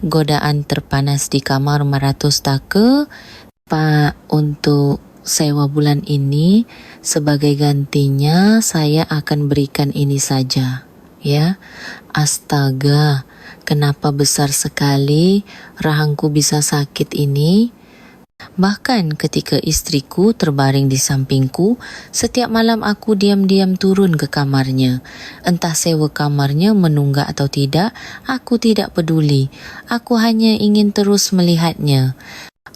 godaan terpanas di kamar Maratustaka. Pak, untuk sewa bulan ini sebagai gantinya saya akan berikan ini saja. Ya, astaga, kenapa besar sekali rahangku bisa sakit ini? Bahkan ketika istriku terbaring di sampingku, setiap malam aku diam-diam turun ke kamarnya. Entah sewa kamarnya menunggak atau tidak, aku tidak peduli. Aku hanya ingin terus melihatnya.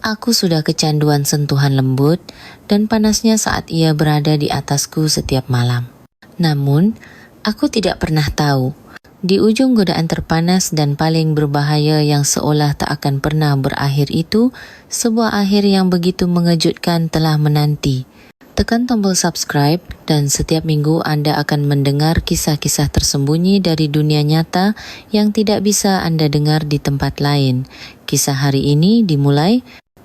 Aku sudah kecanduan sentuhan lembut dan panasnya saat ia berada di atasku setiap malam. Namun, aku tidak pernah tahu, di ujung godaan terpanas dan paling berbahaya yang seolah tak akan pernah berakhir itu, sebuah akhir yang begitu mengejutkan telah menanti. Tekan tombol subscribe dan setiap minggu Anda akan mendengar kisah-kisah tersembunyi dari dunia nyata yang tidak bisa Anda dengar di tempat lain. Kisah hari ini dimulai.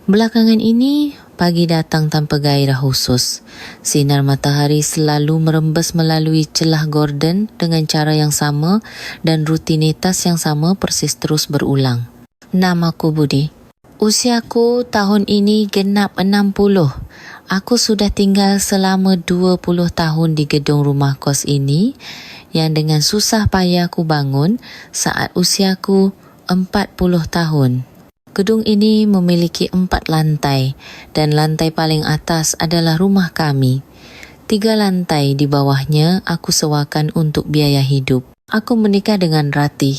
Belakangan ini, pagi datang tanpa gairah khusus. Sinar matahari selalu merembes melalui celah gorden dengan cara yang sama dan rutinitas yang sama persis terus berulang. Namaku Budi. Usiaku tahun ini genap 60. Aku sudah tinggal selama 20 tahun di gedung rumah kos ini yang dengan susah payah aku bangun saat usiaku 40 tahun. Gedung ini memiliki 4 lantai dan lantai paling atas adalah rumah kami. 3 lantai di bawahnya aku sewakan untuk biaya hidup. Aku menikah dengan Ratih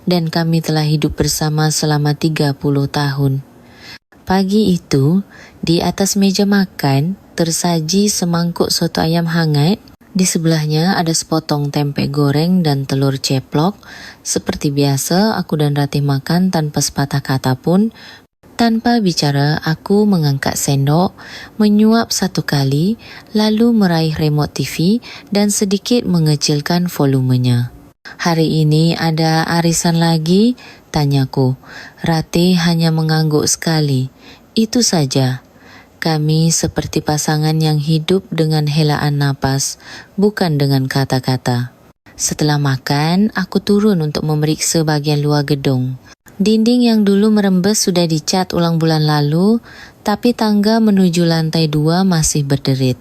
dan kami telah hidup bersama selama 30 tahun. Pagi itu, di atas meja makan tersaji semangkuk soto ayam hangat. Di sebelahnya ada sepotong tempe goreng dan telur ceplok. Seperti biasa, aku dan Ratih makan tanpa sepatah kata pun. Tanpa bicara, aku mengangkat sendok, menyuap satu kali, lalu meraih remote TV dan sedikit mengecilkan volumenya. Hari ini ada arisan lagi? Tanyaku. Ratih hanya mengangguk sekali. Itu saja. Kami seperti pasangan yang hidup dengan helaan napas, bukan dengan kata-kata. Setelah makan, aku turun untuk memeriksa bagian luar gedung. Dinding yang dulu merembes sudah dicat ulang bulan lalu, tapi tangga menuju lantai 2 masih berderit.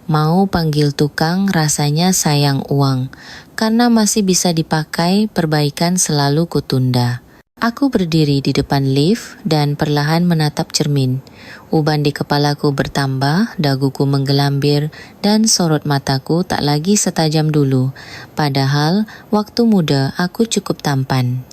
Mau panggil tukang rasanya sayang uang, karena masih bisa dipakai, perbaikan selalu kutunda. Aku berdiri di depan lift dan perlahan menatap cermin. Uban di kepalaku bertambah, daguku menggelambir dan sorot mataku tak lagi setajam dulu. Padahal waktu muda aku cukup tampan.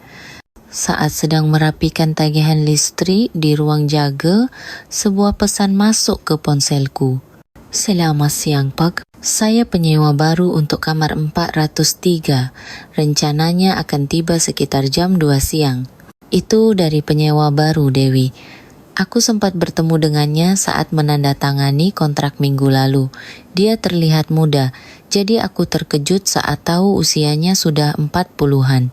Saat sedang merapikan tagihan listrik di ruang jaga, sebuah pesan masuk ke ponselku. Selamat siang Pak. Saya penyewa baru untuk kamar 403. Rencananya akan tiba sekitar jam 2 siang. Itu dari penyewa baru Dewi. Aku sempat bertemu dengannya saat menandatangani kontrak minggu lalu. Dia terlihat muda, jadi aku terkejut saat tahu usianya sudah 40-an.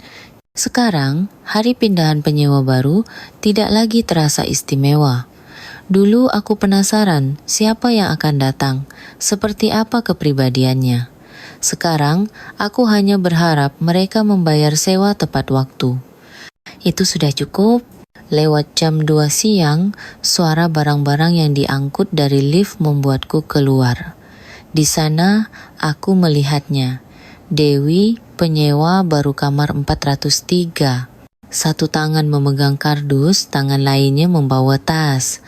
Sekarang, hari pindahan penyewa baru tidak lagi terasa istimewa. Dulu aku penasaran siapa yang akan datang, seperti apa kepribadiannya. Sekarang, aku hanya berharap mereka membayar sewa tepat waktu. Itu sudah cukup. Lewat jam 2 siang, suara barang-barang yang diangkut dari lift membuatku keluar. Di sana, aku melihatnya. Dewi, penyewa baru kamar 403. Satu tangan memegang kardus, tangan lainnya membawa tas.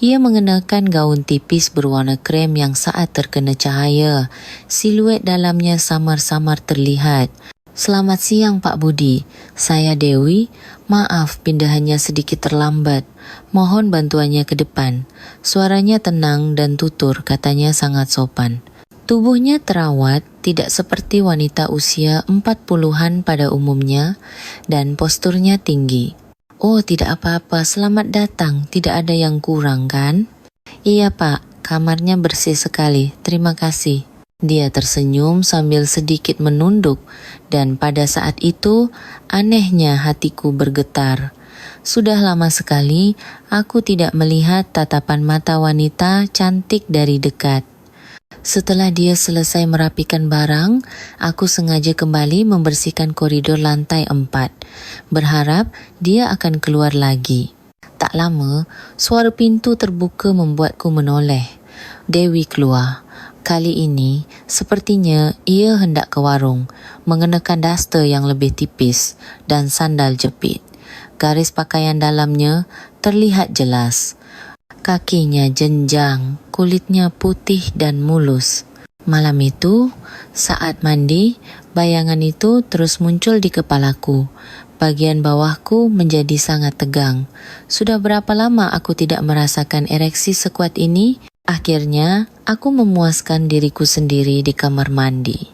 Ia mengenakan gaun tipis berwarna krem yang saat terkena cahaya, siluet dalamnya samar-samar terlihat. Selamat siang Pak Budi, saya Dewi. Maaf pindahannya sedikit terlambat. Mohon bantuannya ke depan. Suaranya tenang dan tutur, katanya sangat sopan. Tubuhnya terawat, tidak seperti wanita usia 40-an pada umumnya, dan posturnya tinggi. Oh, tidak apa-apa, selamat datang, tidak ada yang kurang kan? Iya Pak, kamarnya bersih sekali, terima kasih. Dia tersenyum sambil sedikit menunduk, dan pada saat itu, anehnya hatiku bergetar. Sudah lama sekali, aku tidak melihat tatapan mata wanita cantik dari dekat. Setelah dia selesai merapikan barang, aku sengaja kembali membersihkan koridor lantai 4, berharap dia akan keluar lagi. Tak lama, suara pintu terbuka membuatku menoleh. Dewi keluar. Kali ini, sepertinya ia hendak ke warung, mengenakan duster yang lebih tipis dan sandal jepit. Garis pakaian dalamnya terlihat jelas. Kakinya jenjang, kulitnya putih dan mulus. Malam itu, saat mandi, bayangan itu terus muncul di kepalaku. Bagian bawahku menjadi sangat tegang. Sudah berapa lama aku tidak merasakan ereksi sekuat ini? Akhirnya, aku memuaskan diriku sendiri di kamar mandi.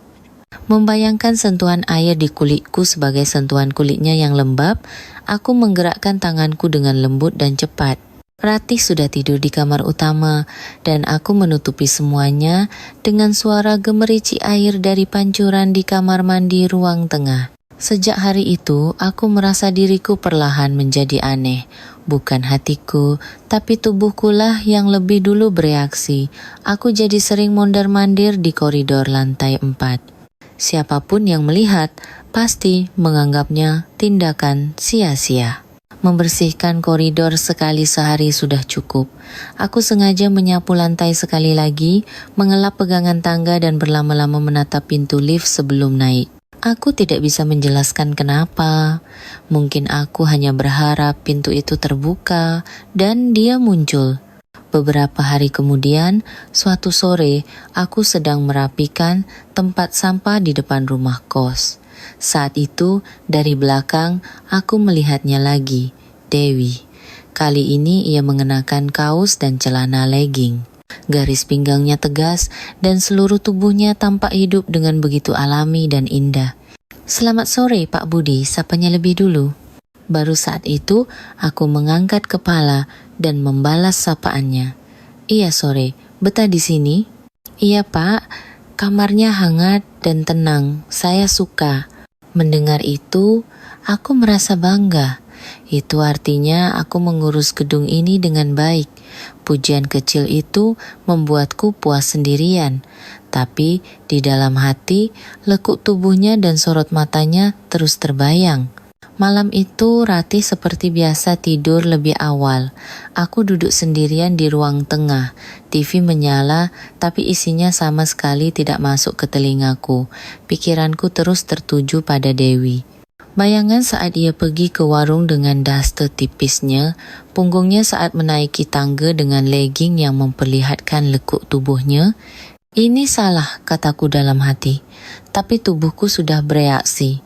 Membayangkan sentuhan air di kulitku sebagai sentuhan kulitnya yang lembab, aku menggerakkan tanganku dengan lembut dan cepat. Ratih sudah tidur di kamar utama dan aku menutupi semuanya dengan suara gemerici air dari pancuran di kamar mandi ruang tengah. Sejak hari itu, aku merasa diriku perlahan menjadi aneh. Bukan hatiku, tapi tubuhku lah yang lebih dulu bereaksi. Aku jadi sering mondar-mandir di koridor lantai 4. Siapapun yang melihat, pasti menganggapnya tindakan sia-sia. Membersihkan koridor sekali sehari sudah cukup. Aku sengaja menyapu lantai sekali lagi, mengelap pegangan tangga dan berlama-lama menatap pintu lift sebelum naik. Aku tidak bisa menjelaskan kenapa. Mungkin aku hanya berharap pintu itu terbuka dan dia muncul. Beberapa hari kemudian, suatu sore, aku sedang merapikan tempat sampah di depan rumah kos. Saat itu, dari belakang, aku melihatnya lagi, Dewi. Kali ini ia mengenakan kaos dan celana legging. Garis pinggangnya tegas dan seluruh tubuhnya tampak hidup dengan begitu alami dan indah. "Selamat sore, Pak Budi," sapanya lebih dulu. Baru saat itu, aku mengangkat kepala dan membalas sapaannya. "Iya sore, betah di sini?" "Iya Pak, kamarnya hangat dan tenang, saya suka." Mendengar itu, aku merasa bangga. Itu artinya aku mengurus gedung ini dengan baik. Pujian kecil itu membuatku puas sendirian. Tapi di dalam hati, lekuk tubuhnya dan sorot matanya terus terbayang. Malam itu Ratih seperti biasa tidur lebih awal. Aku duduk sendirian di ruang tengah. TV menyala, tapi isinya sama sekali tidak masuk ke telingaku. Pikiranku terus tertuju pada Dewi. Bayangan saat ia pergi ke warung dengan daster tipisnya, punggungnya saat menaiki tangga dengan legging yang memperlihatkan lekuk tubuhnya. Ini salah, kataku dalam hati. Tapi tubuhku sudah bereaksi.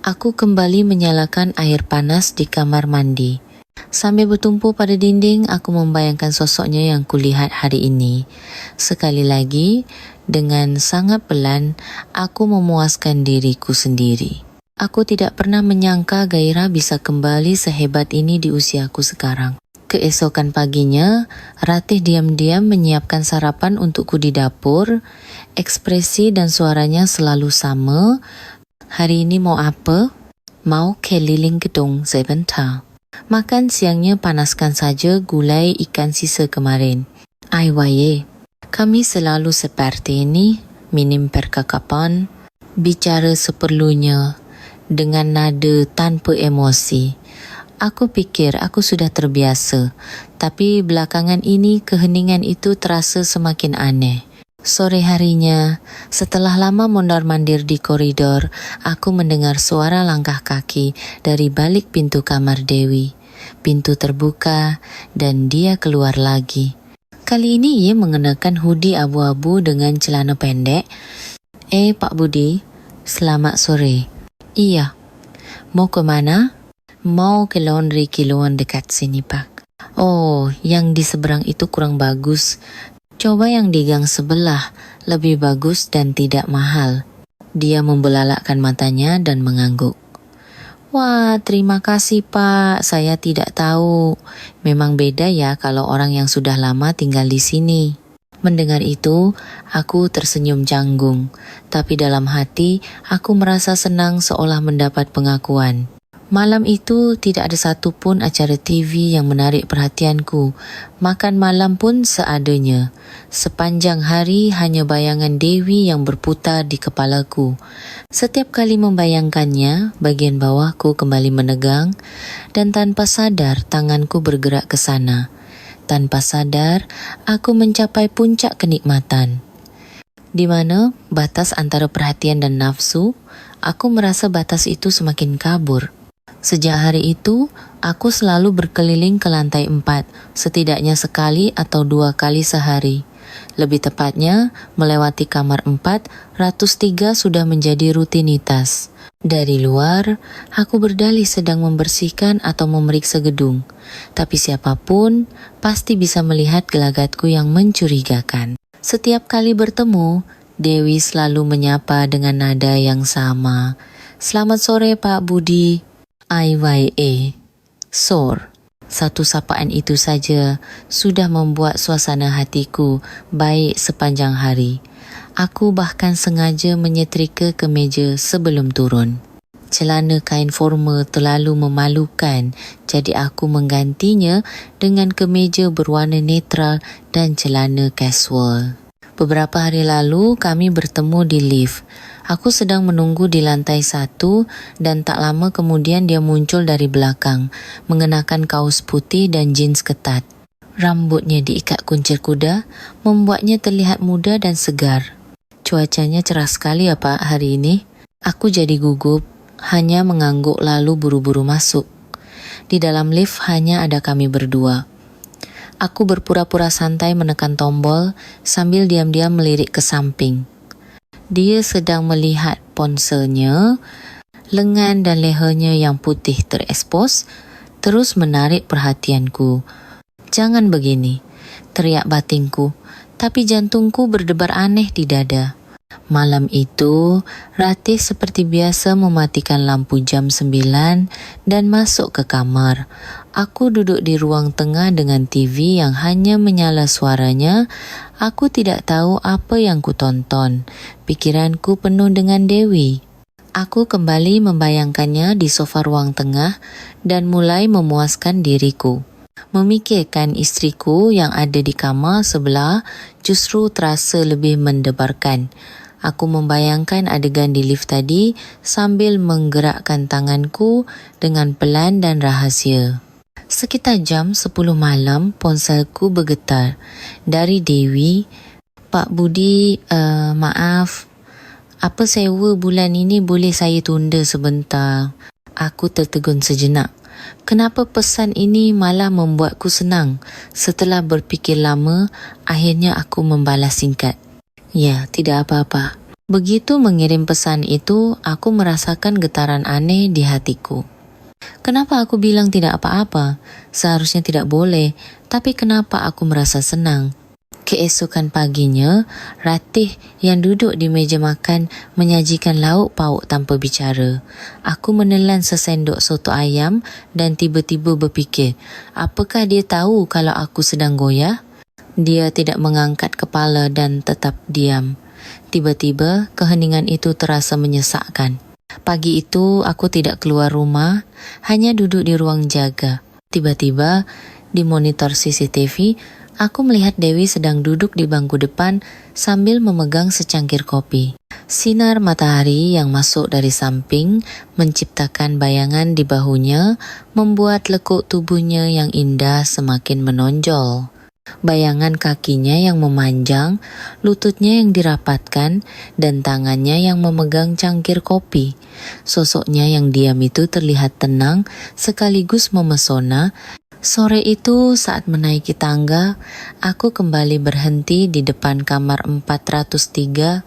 Aku kembali menyalakan air panas di kamar mandi. Sambil bertumpu pada dinding, aku membayangkan sosoknya yang kulihat hari ini. Sekali lagi, dengan sangat pelan, aku memuaskan diriku sendiri. Aku tidak pernah menyangka gairah bisa kembali sehebat ini di usiaku sekarang. Keesokan paginya, Ratih diam-diam menyiapkan sarapan untukku di dapur. Ekspresi dan suaranya selalu sama. "Hari ini mau apa?" "Mau keliling gedung sebentar." "Makan siangnya panaskan saja gulai ikan sisa kemarin." "Ai waye, kami selalu seperti ini, minim percakapan, bicara seperlunya, dengan nada tanpa emosi." Aku pikir aku sudah terbiasa, tapi belakangan ini keheningan itu terasa semakin aneh. Sore harinya, setelah lama mondar-mandir di koridor, aku mendengar suara langkah kaki dari balik pintu kamar Dewi. Pintu terbuka dan dia keluar lagi. Kali ini ia mengenakan hoodie abu-abu dengan celana pendek. Pak Budi, selamat sore." "Iya." "Mau ke mana?" "Mau ke laundry kiloan dekat sini Pak." "Oh, yang di seberang itu kurang bagus. Coba yang di gang sebelah, lebih bagus dan tidak mahal." Dia membelalakkan matanya dan mengangguk. "Wah, terima kasih Pak, saya tidak tahu. Memang beda ya kalau orang yang sudah lama tinggal di sini." Mendengar itu, aku tersenyum canggung. Tapi dalam hati, aku merasa senang seolah mendapat pengakuan. Malam itu tidak ada satu pun acara TV yang menarik perhatianku. Makan malam pun seadanya. Sepanjang hari hanya bayangan Dewi yang berputar di kepalaku. Setiap kali membayangkannya, bagian bawahku kembali menegang dan tanpa sadar tanganku bergerak ke sana. Tanpa sadar, aku mencapai puncak kenikmatan. Di mana batas antara perhatian dan nafsu, aku merasa batas itu semakin kabur. Sejak hari itu, aku selalu berkeliling ke lantai 4, setidaknya sekali atau 2 kali sehari. Lebih tepatnya, melewati kamar 403 sudah menjadi rutinitas. Dari luar, aku berdalih sedang membersihkan atau memeriksa gedung. Tapi siapapun pasti bisa melihat gelagatku yang mencurigakan. Setiap kali bertemu, Dewi selalu menyapa dengan nada yang sama. "Selamat sore Pak Budi." IYA, SOR. Satu sapaan itu saja sudah membuat suasana hatiku baik sepanjang hari. Aku bahkan sengaja menyetrika kemeja sebelum turun. Celana kain formal terlalu memalukan, jadi aku menggantinya dengan kemeja berwarna netral dan celana casual. Beberapa hari lalu kami bertemu di lift. Aku sedang menunggu di lantai 1 dan tak lama kemudian dia muncul dari belakang, mengenakan kaos putih dan jeans ketat. Rambutnya diikat kuncir kuda, membuatnya terlihat muda dan segar. Cuacanya cerah sekali ya Pak hari ini. Aku jadi gugup, hanya mengangguk lalu buru-buru masuk. Di dalam lift hanya ada kami berdua. Aku berpura-pura santai menekan tombol sambil diam-diam melirik ke samping. Dia sedang melihat ponselnya, lengan dan lehernya yang putih terekspos, terus menarik perhatianku. "Jangan begini," teriak batinku, tapi jantungku berdebar aneh di dada. Malam itu, Ratih seperti biasa mematikan lampu jam 9 dan masuk ke kamar. Aku duduk di ruang tengah dengan TV yang hanya menyala suaranya. Aku tidak tahu apa yang kutonton. Pikiranku penuh dengan Dewi. Aku kembali membayangkannya di sofa ruang tengah dan mulai memuaskan diriku. Memikirkan istriku yang ada di kamar sebelah justru terasa lebih mendebarkan. Aku membayangkan adegan di lift tadi sambil menggerakkan tanganku dengan pelan dan rahasia. Sekitar jam 10 malam, ponselku bergetar. Dari Dewi, "Pak Budi, maaf. Apa sewa bulan ini boleh saya tunda sebentar?" Aku tertegun sejenak. Kenapa pesan ini malah membuatku senang? Setelah berfikir lama, akhirnya aku membalas singkat. "Ya, tidak apa-apa." Begitu mengirim pesan itu, aku merasakan getaran aneh di hatiku. Kenapa aku bilang tidak apa-apa? Seharusnya tidak boleh, tapi kenapa aku merasa senang? Keesokan paginya, Ratih yang duduk di meja makan menyajikan lauk pauk tanpa bicara. Aku menelan sesendok soto ayam dan tiba-tiba berfikir, apakah dia tahu kalau aku sedang goyah? Dia tidak mengangkat kepala dan tetap diam. Tiba-tiba, keheningan itu terasa menyesakkan. Pagi itu, aku tidak keluar rumah, hanya duduk di ruang jaga. Tiba-tiba, di monitor CCTV, aku melihat Dewi sedang duduk di bangku depan sambil memegang secangkir kopi. Sinar matahari yang masuk dari samping menciptakan bayangan di bahunya, membuat lekuk tubuhnya yang indah semakin menonjol. Bayangan kakinya yang memanjang, lututnya yang dirapatkan, dan tangannya yang memegang cangkir kopi. Sosoknya yang diam itu terlihat tenang sekaligus memesona. Sore itu saat menaiki tangga, aku kembali berhenti di depan kamar 403.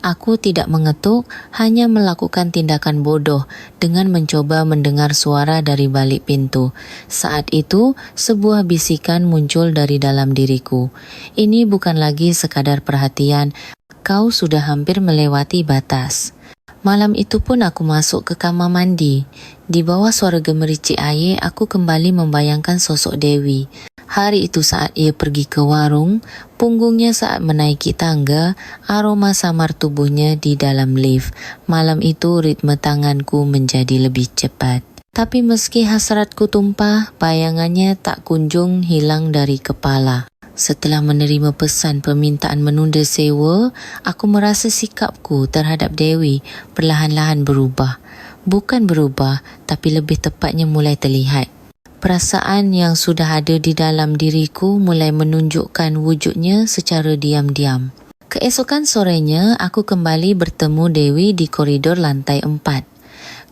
Aku tidak mengetuk, hanya melakukan tindakan bodoh dengan mencoba mendengar suara dari balik pintu. Saat itu, sebuah bisikan muncul dari dalam diriku. "Ini bukan lagi sekadar perhatian, kau sudah hampir melewati batas." Malam itu pun aku masuk ke kamar mandi. Di bawah suara gemericik air, aku kembali membayangkan sosok Dewi. Hari itu saat ia pergi ke warung, punggungnya saat menaiki tangga, aroma samar tubuhnya di dalam lift. Malam itu ritme tanganku menjadi lebih cepat. Tapi meski hasratku tumpah, bayangannya tak kunjung hilang dari kepala. Setelah menerima pesan permintaan menunda sewa, aku merasa sikapku terhadap Dewi perlahan-lahan berubah. Bukan berubah, tapi lebih tepatnya mulai terlihat. Perasaan yang sudah ada di dalam diriku mulai menunjukkan wujudnya secara diam-diam. Keesokan sorenya, aku kembali bertemu Dewi di koridor lantai 4.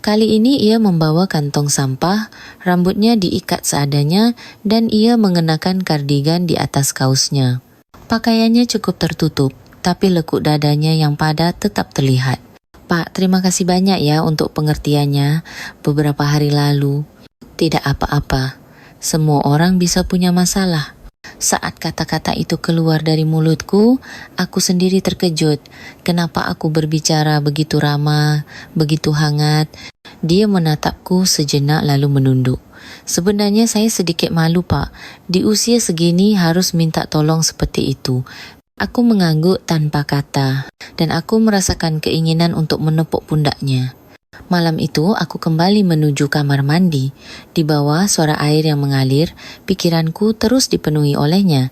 Kali ini ia membawa kantong sampah, rambutnya diikat seadanya dan ia mengenakan kardigan di atas kausnya. Pakaiannya cukup tertutup, tapi lekuk dadanya yang padat tetap terlihat. Pak, terima kasih banyak ya untuk pengertiannya beberapa hari lalu. Tidak apa-apa, semua orang bisa punya masalah. Saat kata-kata itu keluar dari mulutku, aku sendiri terkejut. Kenapa aku berbicara begitu ramah, begitu hangat? Dia menatapku sejenak lalu menunduk. Sebenarnya saya sedikit malu, Pak. Di usia segini harus minta tolong seperti itu. Aku mengangguk tanpa kata, dan aku merasakan keinginan untuk menepuk pundaknya. Malam itu aku kembali menuju kamar mandi. Di bawah suara air yang mengalir, pikiranku terus dipenuhi olehnya.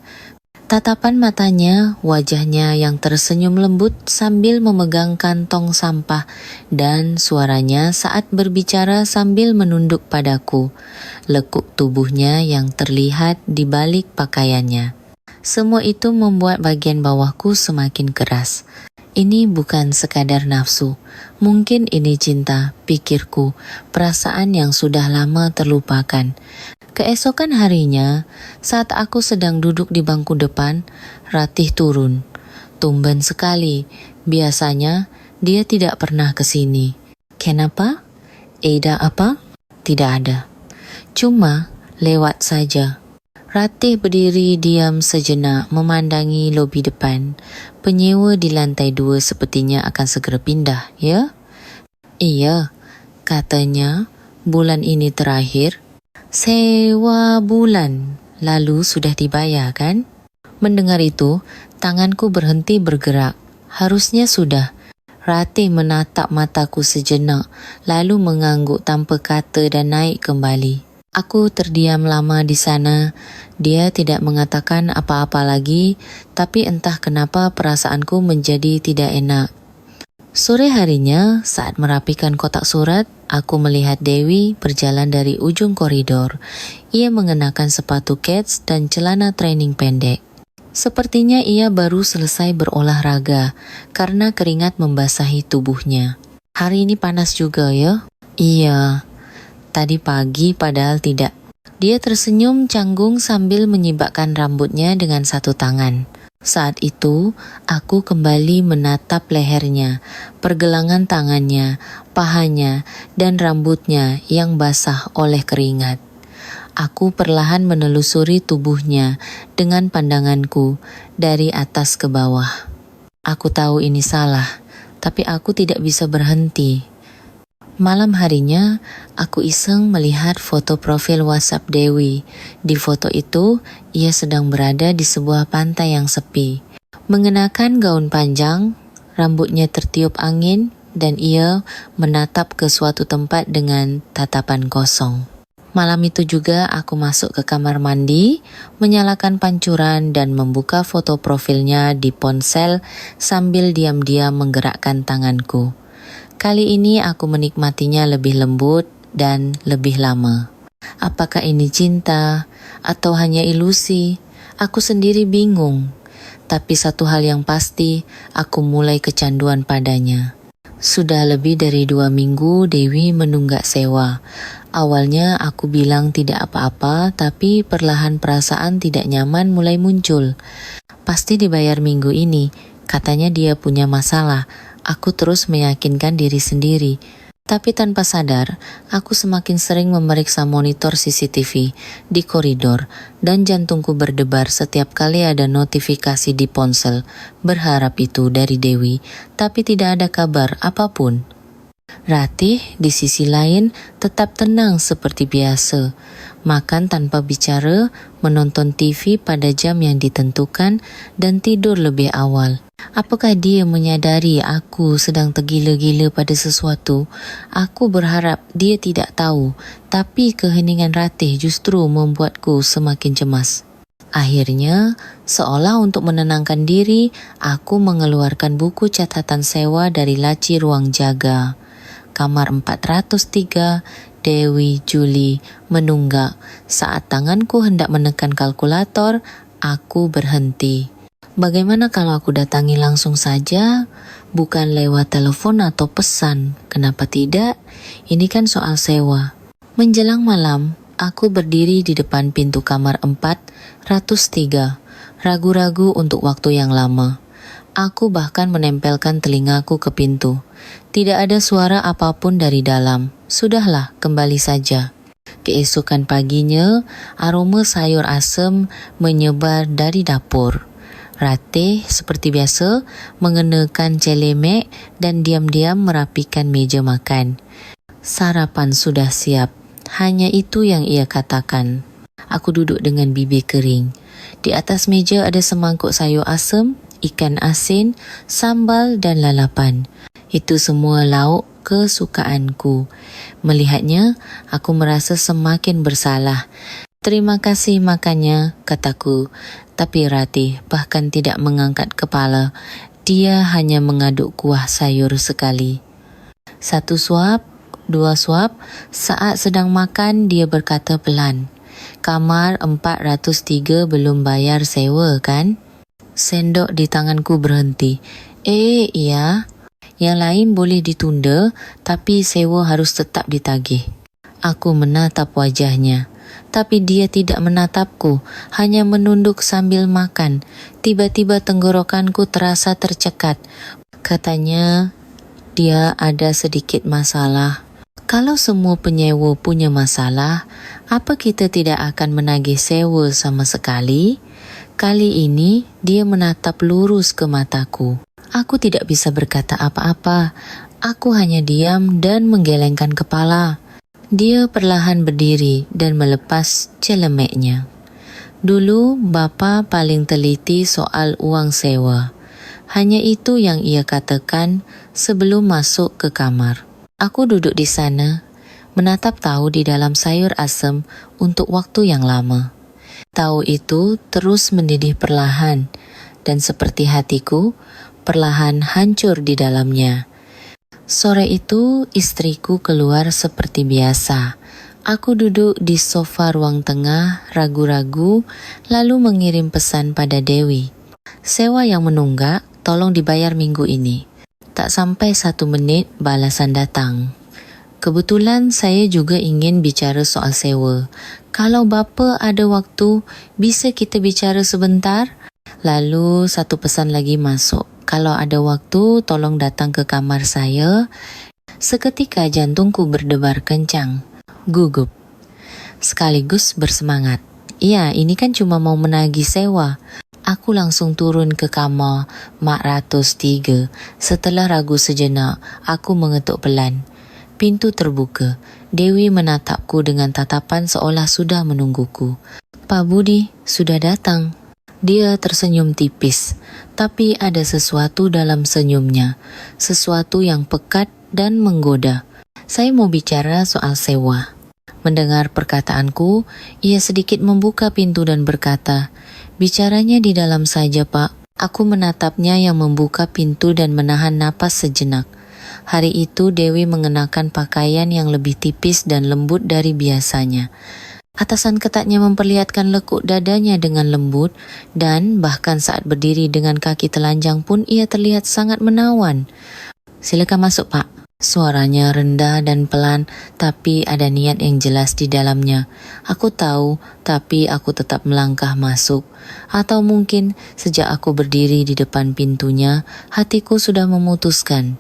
Tatapan matanya, wajahnya yang tersenyum lembut sambil memegang kantong sampah, dan suaranya saat berbicara sambil menunduk padaku. Lekuk tubuhnya yang terlihat di balik pakaiannya. Semua itu membuat bagian bawahku semakin keras. Ini bukan sekadar nafsu, mungkin ini cinta, pikirku, perasaan yang sudah lama terlupakan. Keesokan harinya, saat aku sedang duduk di bangku depan, Ratih turun. Tumben sekali, biasanya dia tidak pernah ke sini. Kenapa? Ada apa? Tidak ada. Cuma lewat saja. Ratih berdiri diam sejenak memandangi lobi depan. Penyewa di lantai 2 sepertinya akan segera pindah, ya? Iya, katanya bulan ini terakhir. Sewa bulan lalu sudah dibayar kan? Mendengar itu, tanganku berhenti bergerak. Harusnya sudah. Ratih menatap mataku sejenak, lalu mengangguk tanpa kata dan naik kembali. Aku terdiam lama di sana. Dia tidak mengatakan apa-apa lagi, tapi entah kenapa perasaanku menjadi tidak enak. Sore harinya, saat merapikan kotak surat, aku melihat Dewi berjalan dari ujung koridor. Ia mengenakan sepatu kets dan celana training pendek. Sepertinya ia baru selesai berolahraga karena keringat membasahi tubuhnya. Hari ini panas juga ya? Iya. Tadi pagi padahal tidak. Dia tersenyum canggung sambil menyibakkan rambutnya dengan satu tangan. Saat itu, aku kembali menatap lehernya, pergelangan tangannya, pahanya, dan rambutnya yang basah oleh keringat. Aku perlahan menelusuri tubuhnya dengan pandanganku dari atas ke bawah. Aku tahu ini salah, tapi aku tidak bisa berhenti. Malam harinya, aku iseng melihat foto profil WhatsApp Dewi. Di foto itu, ia sedang berada di sebuah pantai yang sepi. Mengenakan gaun panjang, rambutnya tertiup angin, dan ia menatap ke suatu tempat dengan tatapan kosong. Malam itu juga aku masuk ke kamar mandi, menyalakan pancuran dan membuka foto profilnya di ponsel sambil diam-diam menggerakkan tanganku. Kali ini aku menikmatinya lebih lembut dan lebih lama. Apakah ini cinta atau hanya ilusi? Aku sendiri bingung. Tapi satu hal yang pasti, aku mulai kecanduan padanya. Sudah lebih dari 2 minggu Dewi menunggak sewa. Awalnya aku bilang tidak apa-apa, tapi perlahan perasaan tidak nyaman mulai muncul. Pasti dibayar minggu ini, katanya dia punya masalah. Aku terus meyakinkan diri sendiri. Tapi tanpa sadar, aku semakin sering memeriksa monitor CCTV di koridor dan jantungku berdebar setiap kali ada notifikasi di ponsel. Berharap itu dari Dewi, tapi tidak ada kabar apapun. Ratih di sisi lain tetap tenang seperti biasa. makan tanpa bicara, menonton TV pada jam yang ditentukan dan tidur lebih awal. Apakah dia menyadari aku sedang tergila-gila pada sesuatu? Aku berharap dia tidak tahu, tapi keheningan Ratih justru membuatku semakin cemas. Akhirnya, seolah untuk menenangkan diri, aku mengeluarkan buku catatan sewa dari laci ruang jaga. Kamar 403, Dewi Juli menunggak. Saat tanganku hendak menekan kalkulator, aku berhenti. Bagaimana kalau aku datangi langsung saja, bukan lewat telepon atau pesan? Kenapa tidak? Ini kan soal sewa. Menjelang malam, aku berdiri di depan pintu kamar 403, ragu-ragu untuk waktu yang lama. Aku bahkan menempelkan telingaku ke pintu. Tidak ada suara apapun dari dalam. Sudahlah, kembali saja. Keesokan paginya, aroma sayur asam menyebar dari dapur. Ratih seperti biasa mengenakan celemek dan diam-diam merapikan meja makan. Sarapan sudah siap. Hanya itu yang ia katakan. Aku duduk dengan bibir kering. Di atas meja ada semangkuk sayur asam, ikan asin, sambal dan lalapan. Itu semua lauk kesukaanku. Melihatnya, aku merasa semakin bersalah. Terima kasih makannya, kataku. Tapi Ratih bahkan tidak mengangkat kepala. Dia hanya mengaduk kuah sayur sekali. 1 suap, 2 suap. Saat sedang makan, dia berkata pelan. Kamar 403 belum bayar sewa kan? Sendok di tanganku berhenti. Iya. Yang lain boleh ditunda, tapi sewa harus tetap ditagih. Aku menatap wajahnya. Tapi dia tidak menatapku, hanya menunduk sambil makan. Tiba-tiba tenggorokanku terasa tercekat. Katanya, dia ada sedikit masalah. Kalau semua penyewa punya masalah, apa kita tidak akan menagih sewa sama sekali? Kali ini, dia menatap lurus ke mataku. Aku tidak bisa berkata apa-apa. Aku hanya diam dan menggelengkan kepala. Dia perlahan berdiri dan melepas celemeknya. Dulu, bapa paling teliti soal uang sewa. Hanya itu yang ia katakan sebelum masuk ke kamar. Aku duduk di sana, menatap tahu di dalam sayur asam untuk waktu yang lama. Tahu itu terus mendidih perlahan, dan seperti hatiku, perlahan hancur di dalamnya. Sore itu istriku keluar seperti biasa. Aku duduk di sofa ruang tengah, ragu-ragu, lalu mengirim pesan pada Dewi. Sewa yang menunggak, tolong dibayar minggu ini. Tak sampai 1 menit, balasan datang. Kebetulan saya juga ingin bicara soal sewa. Kalau bapa ada waktu, bisa kita bicara sebentar? Lalu 1 pesan lagi masuk. Kalau ada waktu, tolong datang ke kamar saya. Seketika jantungku berdebar kencang, gugup, sekaligus bersemangat. Iya, ini kan cuma mau menagih sewa. Aku langsung turun ke kamar 403. Setelah ragu sejenak, aku mengetuk pelan. Pintu terbuka. Dewi menatapku dengan tatapan seolah sudah menungguku. Pak Budi, sudah datang. Dia tersenyum tipis, tapi ada sesuatu dalam senyumnya, sesuatu yang pekat dan menggoda. Saya mau bicara soal sewa. Mendengar perkataanku, ia sedikit membuka pintu dan berkata, bicaranya di dalam saja, Pak. Aku menatapnya yang membuka pintu dan menahan napas sejenak. Hari itu Dewi mengenakan pakaian yang lebih tipis dan lembut dari biasanya. Atasan ketatnya memperlihatkan lekuk dadanya dengan lembut, dan bahkan saat berdiri dengan kaki telanjang pun ia terlihat sangat menawan. Silakan masuk, Pak. Suaranya rendah dan pelan, tapi ada niat yang jelas di dalamnya. Aku tahu, tapi aku tetap melangkah masuk. Atau mungkin sejak aku berdiri di depan pintunya, hatiku sudah memutuskan.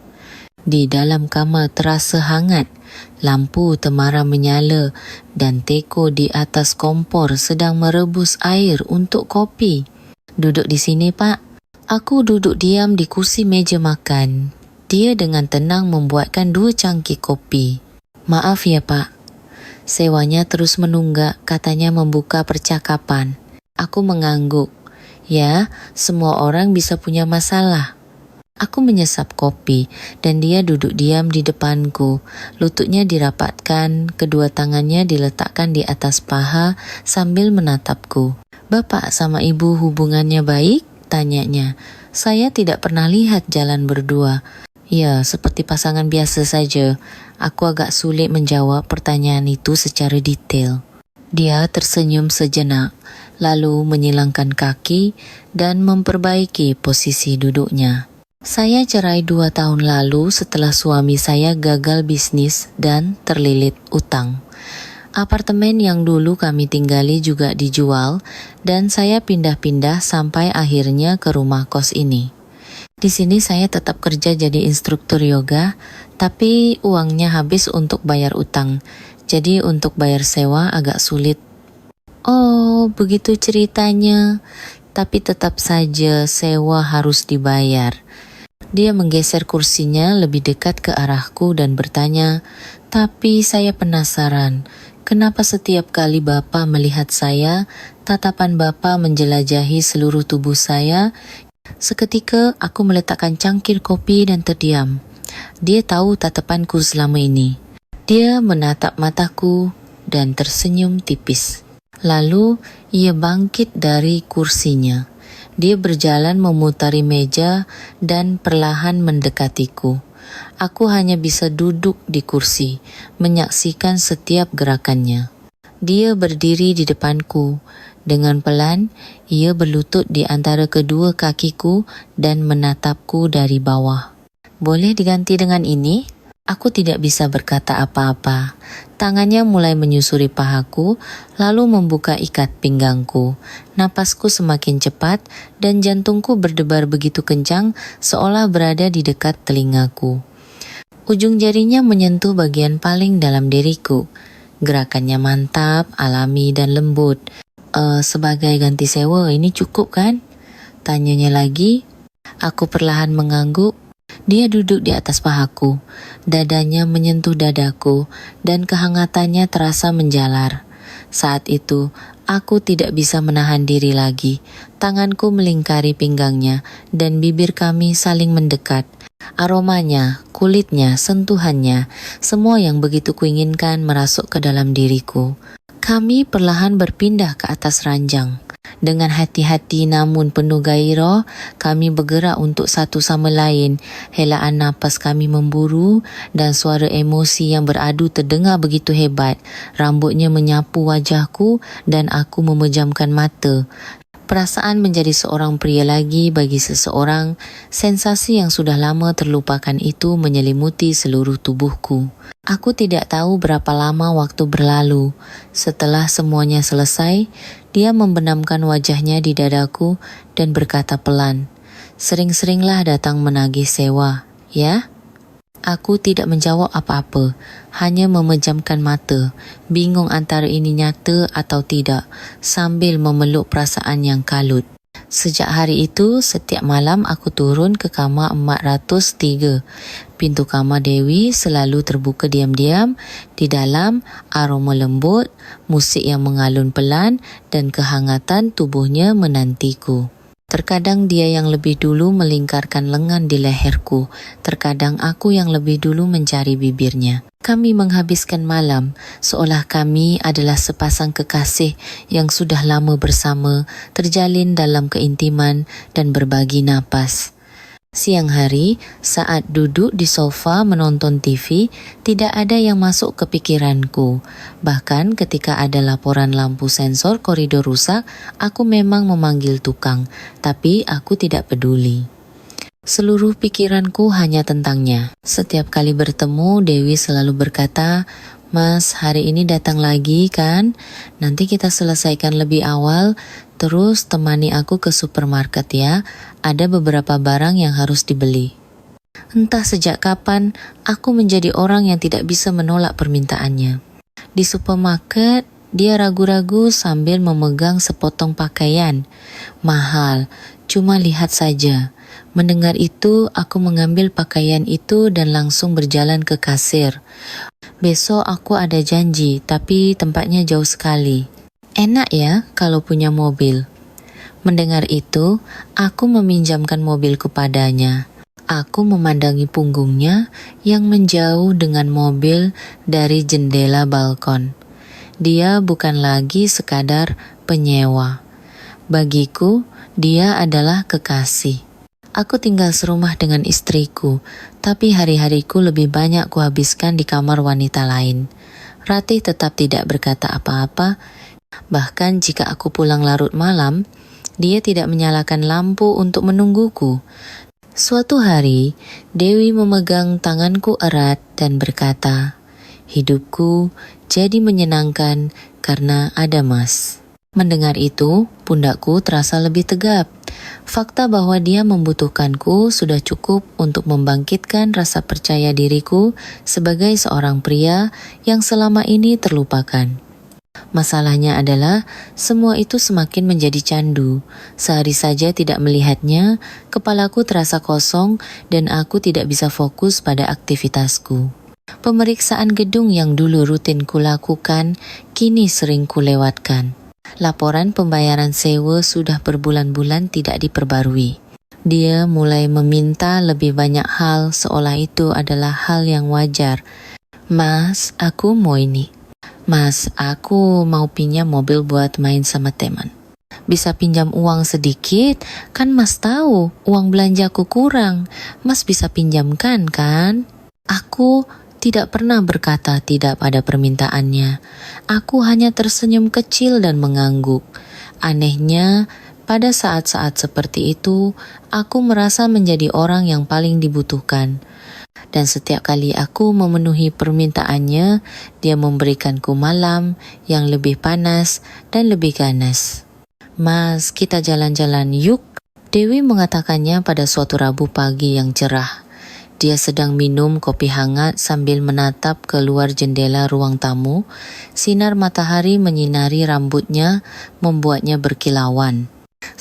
Di dalam kamar terasa hangat, lampu temara menyala dan teko di atas kompor sedang merebus air untuk kopi. Duduk di sini, Pak. Aku duduk diam di kursi meja makan. Dia dengan tenang membuatkan 2 cangkir kopi. Maaf ya, Pak. Sewanya terus menunggak, katanya membuka percakapan. Aku mengangguk. Ya, semua orang bisa punya masalah. Aku menyesap kopi dan dia duduk diam di depanku. Lututnya dirapatkan, kedua tangannya diletakkan di atas paha sambil menatapku. Bapak sama ibu hubungannya baik? Tanyanya. Saya tidak pernah lihat jalan berdua. Ya, seperti pasangan biasa saja. Aku agak sulit menjawab pertanyaan itu secara detail. Dia tersenyum sejenak, lalu menyilangkan kaki dan memperbaiki posisi duduknya. Saya cerai 2 tahun lalu setelah suami saya gagal bisnis dan terlilit utang. Apartemen yang dulu kami tinggali juga dijual dan saya pindah-pindah sampai akhirnya ke rumah kos ini. Di sini saya tetap kerja jadi instruktur yoga, tapi uangnya habis untuk bayar utang. Jadi untuk bayar sewa agak sulit. Oh, begitu ceritanya. Tapi tetap saja sewa harus dibayar. Dia menggeser kursinya lebih dekat ke arahku dan bertanya, "Tapi saya penasaran, kenapa setiap kali Bapak melihat saya, tatapan Bapak menjelajahi seluruh tubuh saya?" Seketika aku meletakkan cangkir kopi dan terdiam. Dia tahu tatapanku selama ini. Dia menatap mataku dan tersenyum tipis. Lalu ia bangkit dari kursinya. Dia berjalan memutari meja dan perlahan mendekatiku. Aku hanya bisa duduk di kursi, menyaksikan setiap gerakannya. Dia berdiri di depanku. Dengan pelan, ia berlutut di antara kedua kakiku dan menatapku dari bawah. "Boleh diganti dengan ini?" Aku tidak bisa berkata apa-apa. Tangannya mulai menyusuri pahaku, lalu membuka ikat pinggangku. Napasku semakin cepat dan jantungku berdebar begitu kencang seolah berada di dekat telingaku. Ujung jarinya menyentuh bagian paling dalam diriku. Gerakannya mantap, alami dan lembut. Sebagai ganti sewa ini cukup kan? Tanyanya lagi. Aku perlahan mengangguk. Dia duduk di atas pahaku. Dadanya menyentuh dadaku dan kehangatannya terasa menjalar. Saat itu, aku tidak bisa menahan diri lagi. Tanganku melingkari pinggangnya dan bibir kami saling mendekat. Aromanya, kulitnya, sentuhannya, semua yang begitu kuinginkan merasuk ke dalam diriku. Kami perlahan berpindah ke atas ranjang. Dengan hati-hati namun penuh gairah, kami bergerak untuk satu sama lain. Helaan napas kami memburu dan suara emosi yang beradu terdengar begitu hebat. Rambutnya menyapu wajahku dan aku memejamkan mata. Perasaan menjadi seorang pria lagi bagi seseorang, sensasi yang sudah lama terlupakan itu menyelimuti seluruh tubuhku. Aku tidak tahu berapa lama waktu berlalu. Setelah semuanya selesai, dia membenamkan wajahnya di dadaku dan berkata pelan, "Sering-seringlah datang menagih sewa, ya?" Aku tidak menjawab apa-apa, hanya memejamkan mata, bingung antara ini nyata atau tidak, sambil memeluk perasaan yang kalut. Sejak hari itu, setiap malam aku turun ke kamar 403. Pintu kamar Dewi selalu terbuka diam-diam. Di dalam, aroma lembut, musik yang mengalun pelan dan kehangatan tubuhnya menantiku. Terkadang dia yang lebih dulu melingkarkan lengan di leherku, terkadang aku yang lebih dulu mencari bibirnya. Kami menghabiskan malam, seolah kami adalah sepasang kekasih yang sudah lama bersama, terjalin dalam keintiman dan berbagi napas. Siang hari, saat duduk di sofa menonton TV, tidak ada yang masuk ke pikiranku. Bahkan ketika ada laporan lampu sensor koridor rusak, aku memang memanggil tukang, tapi aku tidak peduli. Seluruh pikiranku hanya tentangnya. Setiap kali bertemu, Dewi selalu berkata, "Mas, hari ini datang lagi kan? Nanti kita selesaikan lebih awal, terus temani aku ke supermarket ya. Ada beberapa barang yang harus dibeli." Entah sejak kapan, aku menjadi orang yang tidak bisa menolak permintaannya. Di supermarket, dia ragu-ragu sambil memegang sepotong pakaian. Mahal, cuma lihat saja. Mendengar itu, aku mengambil pakaian itu dan langsung berjalan ke kasir. Besok aku ada janji, tapi tempatnya jauh sekali. Enak ya kalau punya mobil. Mendengar itu, aku meminjamkan mobilku padanya. Aku memandangi punggungnya yang menjauh dengan mobil dari jendela balkon. Dia bukan lagi sekadar penyewa. Bagiku, dia adalah kekasih. Aku tinggal serumah dengan istriku, tapi hari-hariku lebih banyak kuhabiskan di kamar wanita lain. Ratih tetap tidak berkata apa-apa, bahkan jika aku pulang larut malam, dia tidak menyalakan lampu untuk menungguku. Suatu hari, Dewi memegang tanganku erat dan berkata, "Hidupku jadi menyenangkan karena ada Mas." Mendengar itu, pundakku terasa lebih tegap. Fakta bahwa dia membutuhkanku sudah cukup untuk membangkitkan rasa percaya diriku sebagai seorang pria yang selama ini terlupakan. Masalahnya adalah semua itu semakin menjadi candu. Sehari saja tidak melihatnya, kepalaku terasa kosong dan aku tidak bisa fokus pada aktivitasku. Pemeriksaan gedung yang dulu rutin kulakukan, kini sering kulewatkan. Laporan pembayaran sewa sudah berbulan-bulan tidak diperbarui. Dia mulai meminta lebih banyak hal seolah itu adalah hal yang wajar. "Mas, aku mau ini. Mas, aku mau pinjam mobil buat main sama teman. Bisa pinjam uang sedikit? Kan Mas tahu uang belanjaku kurang. Mas bisa pinjamkan kan?" Aku tidak pernah berkata tidak pada permintaannya. Aku hanya tersenyum kecil dan mengangguk. Anehnya, pada saat-saat seperti itu, aku merasa menjadi orang yang paling dibutuhkan. Dan setiap kali aku memenuhi permintaannya, dia memberikanku malam yang lebih panas dan lebih ganas. "Mas, kita jalan-jalan yuk." Dewi mengatakannya pada suatu Rabu pagi yang cerah. Dia sedang minum kopi hangat sambil menatap keluar jendela ruang tamu. Sinar matahari menyinari rambutnya, membuatnya berkilauan.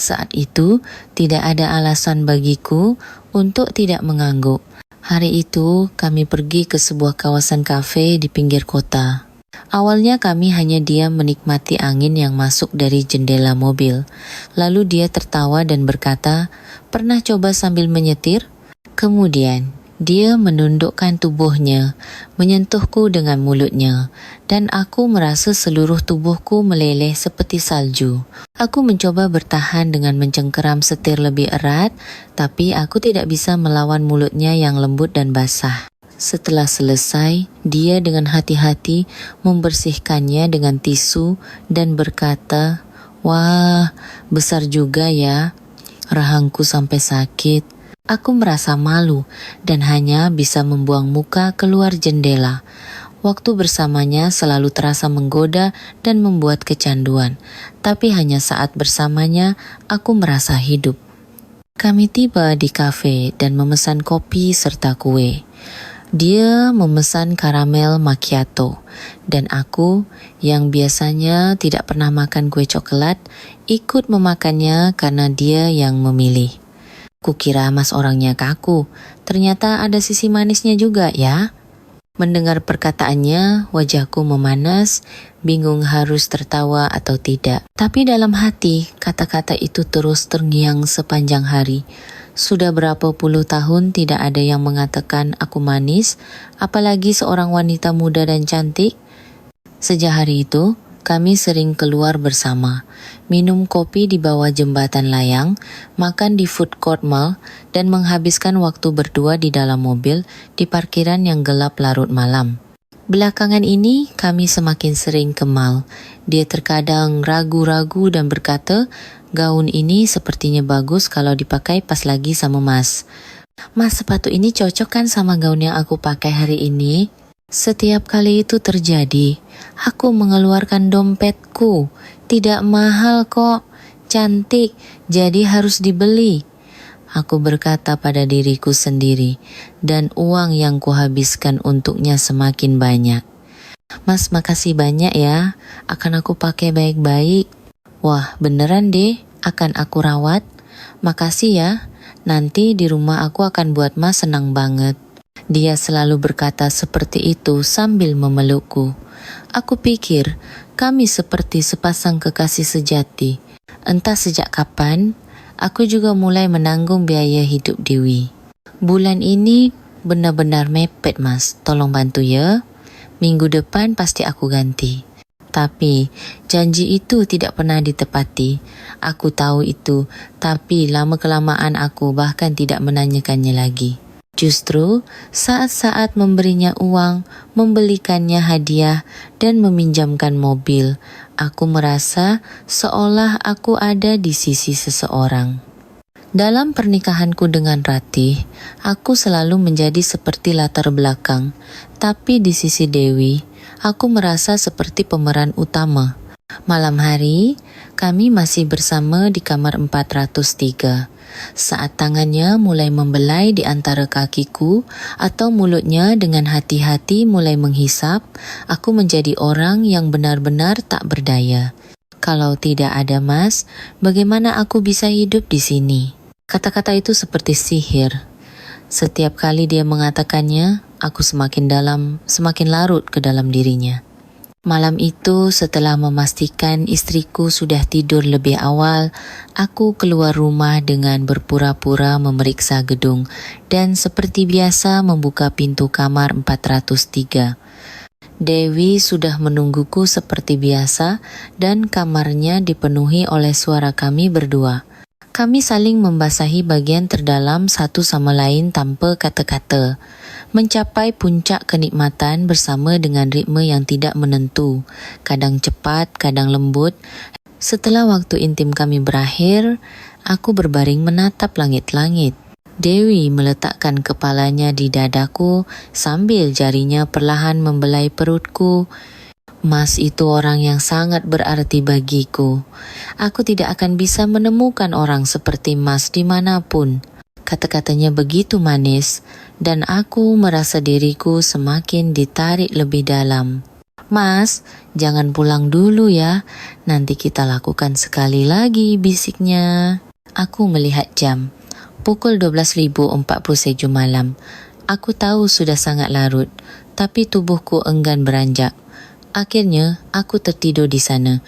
Saat itu, tidak ada alasan bagiku untuk tidak mengangguk. Hari itu, kami pergi ke sebuah kawasan kafe di pinggir kota. Awalnya kami hanya diam menikmati angin yang masuk dari jendela mobil. Lalu dia tertawa dan berkata, "Pernah coba sambil menyetir?" Kemudian, dia menundukkan tubuhnya, menyentuhku dengan mulutnya, dan aku merasa seluruh tubuhku meleleh seperti salju. Aku mencoba bertahan dengan mencengkeram setir lebih erat, tapi aku tidak bisa melawan mulutnya yang lembut dan basah. Setelah selesai, dia dengan hati-hati membersihkannya dengan tisu dan berkata, "Wah, besar juga ya." Rahangku sampai sakit. Aku merasa malu dan hanya bisa membuang muka keluar jendela. Waktu bersamanya selalu terasa menggoda dan membuat kecanduan, tapi hanya saat bersamanya aku merasa hidup. Kami tiba di kafe dan memesan kopi serta kue. Dia memesan karamel macchiato, dan aku yang biasanya tidak pernah makan kue coklat ikut memakannya karena dia yang memilih. Kukira Mas orangnya kaku, ternyata ada sisi manisnya juga ya. Mendengar perkataannya, wajahku memanas, bingung harus tertawa atau tidak. Tapi dalam hati, kata-kata itu terus terngiang sepanjang hari. Sudah berapa puluh tahun tidak ada yang mengatakan aku manis, apalagi seorang wanita muda dan cantik. Sejak hari itu, kami sering keluar bersama, minum kopi di bawah jembatan layang, makan di food court mall, dan menghabiskan waktu berdua di dalam mobil di parkiran yang gelap larut malam. Belakangan ini kami semakin sering ke mall. Dia terkadang ragu-ragu dan berkata, "Gaun ini sepertinya bagus kalau dipakai pas lagi sama Mas. Mas, sepatu ini cocok kan sama gaun yang aku pakai hari ini?" Setiap kali itu terjadi, aku mengeluarkan dompetku. "Tidak mahal kok, cantik, jadi harus dibeli." Aku berkata pada diriku sendiri, dan uang yang kuhabiskan untuknya semakin banyak. "Mas, makasih banyak ya, akan aku pakai baik-baik." "Wah, beneran deh, akan aku rawat. Makasih ya." Nanti di rumah aku akan buat Mas senang banget. Dia selalu berkata seperti itu sambil memelukku. Aku pikir kami seperti sepasang kekasih sejati. Entah sejak kapan, aku juga mulai menanggung biaya hidup Dewi. Bulan ini benar-benar mepet Mas, tolong bantu ya. Minggu depan pasti aku ganti. Tapi janji itu tidak pernah ditepati. Aku tahu itu, tapi lama-kelamaan aku bahkan tidak menanyakannya lagi. Justru saat-saat memberinya uang, membelikannya hadiah, dan meminjamkan mobil, aku merasa seolah aku ada di sisi seseorang. Dalam pernikahanku dengan Ratih, aku selalu menjadi seperti latar belakang, tapi di sisi Dewi, aku merasa seperti pemeran utama. Malam hari, kami masih bersama di kamar 403. Saat tangannya mulai membelai di antara kakiku atau mulutnya dengan hati-hati mulai menghisap, aku menjadi orang yang benar-benar tak berdaya. Kalau tidak ada Mas, bagaimana aku bisa hidup di sini? Kata-kata itu seperti sihir. Setiap kali dia mengatakannya, aku semakin larut ke dalam dirinya. Malam itu setelah memastikan istriku sudah tidur lebih awal, aku keluar rumah dengan berpura-pura memeriksa gedung dan seperti biasa membuka pintu kamar 403. Dewi sudah menungguku seperti biasa dan kamarnya dipenuhi oleh suara kami berdua. Kami saling membasahi bagian terdalam satu sama lain tanpa kata-kata. Mencapai puncak kenikmatan bersama dengan ritme yang tidak menentu, kadang cepat, kadang lembut. Setelah waktu intim kami berakhir, aku berbaring menatap langit-langit. Dewi meletakkan kepalanya di dadaku sambil jarinya perlahan membelai perutku. Mas itu orang yang sangat berarti bagiku. Aku tidak akan bisa menemukan orang seperti Mas dimanapun. Kata-katanya begitu manis dan aku merasa diriku semakin ditarik lebih dalam. Mas, jangan pulang dulu ya. Nanti kita lakukan sekali lagi, bisiknya. Aku melihat jam. Pukul 12.47 malam. Aku tahu sudah sangat larut, tapi tubuhku enggan beranjak. Akhirnya, aku tertidur di sana.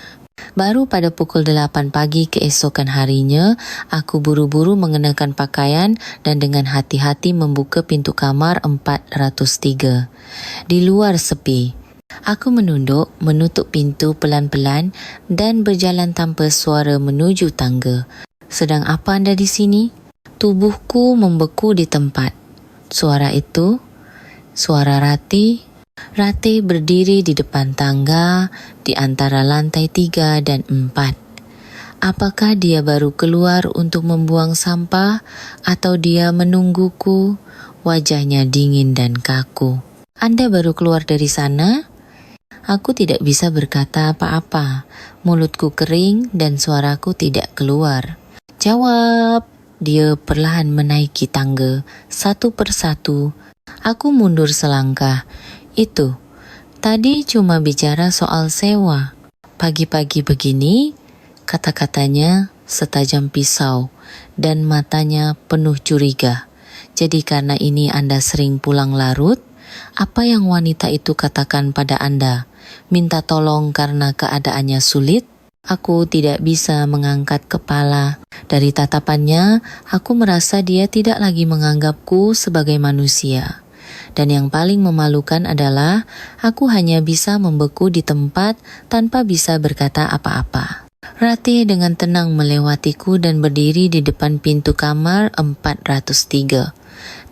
Baru pada pukul 8 pagi keesokan harinya, aku buru-buru mengenakan pakaian dan dengan hati-hati membuka pintu kamar 403. Di luar sepi. Aku menunduk, menutup pintu pelan-pelan dan berjalan tanpa suara menuju tangga. Sedang apa anda di sini? Tubuhku membeku di tempat. Suara itu, suara Ratih. Ratih berdiri di depan tangga di antara lantai 3 dan 4. Apakah dia baru keluar untuk membuang sampah atau dia menungguku? Wajahnya dingin dan kaku. Anda baru keluar dari sana? Aku tidak bisa berkata apa-apa. Mulutku kering dan suaraku tidak keluar. Jawab! Dia perlahan menaiki tangga, satu persatu. Aku mundur selangkah. Itu, tadi cuma bicara soal sewa. Pagi-pagi begini, kata-katanya setajam pisau dan matanya penuh curiga. Jadi karena ini Anda sering pulang larut, apa yang wanita itu katakan pada Anda? Minta tolong karena keadaannya sulit? Aku tidak bisa mengangkat kepala. Dari tatapannya, aku merasa dia tidak lagi menganggapku sebagai manusia. Dan yang paling memalukan adalah aku hanya bisa membeku di tempat tanpa bisa berkata apa-apa. Ratih dengan tenang melewatiku dan berdiri di depan pintu kamar 403.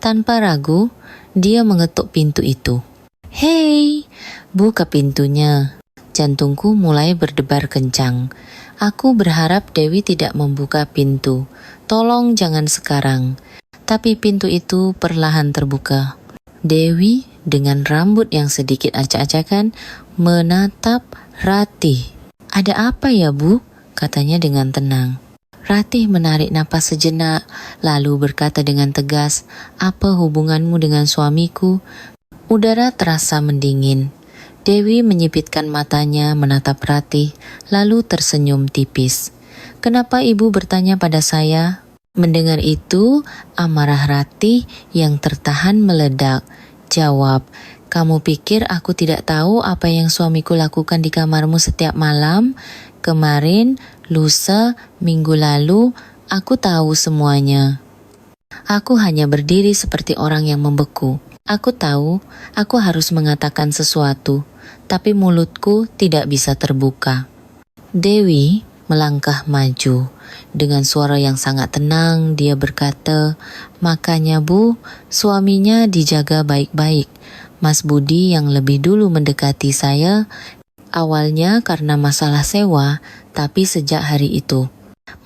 Tanpa ragu, dia mengetuk pintu itu. Hei, buka pintunya. Jantungku mulai berdebar kencang. Aku berharap Dewi tidak membuka pintu. Tolong jangan sekarang. Tapi pintu itu perlahan terbuka. Dewi dengan rambut yang sedikit acak-acakan menatap Ratih. Ada apa ya Bu? Katanya dengan tenang. Ratih menarik napas sejenak lalu berkata dengan tegas, apa hubunganmu dengan suamiku? Udara terasa mendingin. Dewi menyipitkan matanya menatap Ratih lalu tersenyum tipis. Kenapa ibu bertanya pada saya? Mendengar itu, amarah Ratih yang tertahan meledak. Jawab, "Kamu pikir aku tidak tahu apa yang suamiku lakukan di kamarmu setiap malam? Kemarin, lusa, minggu lalu, aku tahu semuanya. Aku hanya berdiri seperti orang yang membeku. Aku tahu, aku harus mengatakan sesuatu, tapi mulutku tidak bisa terbuka." Dewi melangkah maju. Dengan suara yang sangat tenang, dia berkata, "Makanya Bu, suaminya dijaga baik-baik. Mas Budi yang lebih dulu mendekati saya, awalnya karena masalah sewa, tapi sejak hari itu."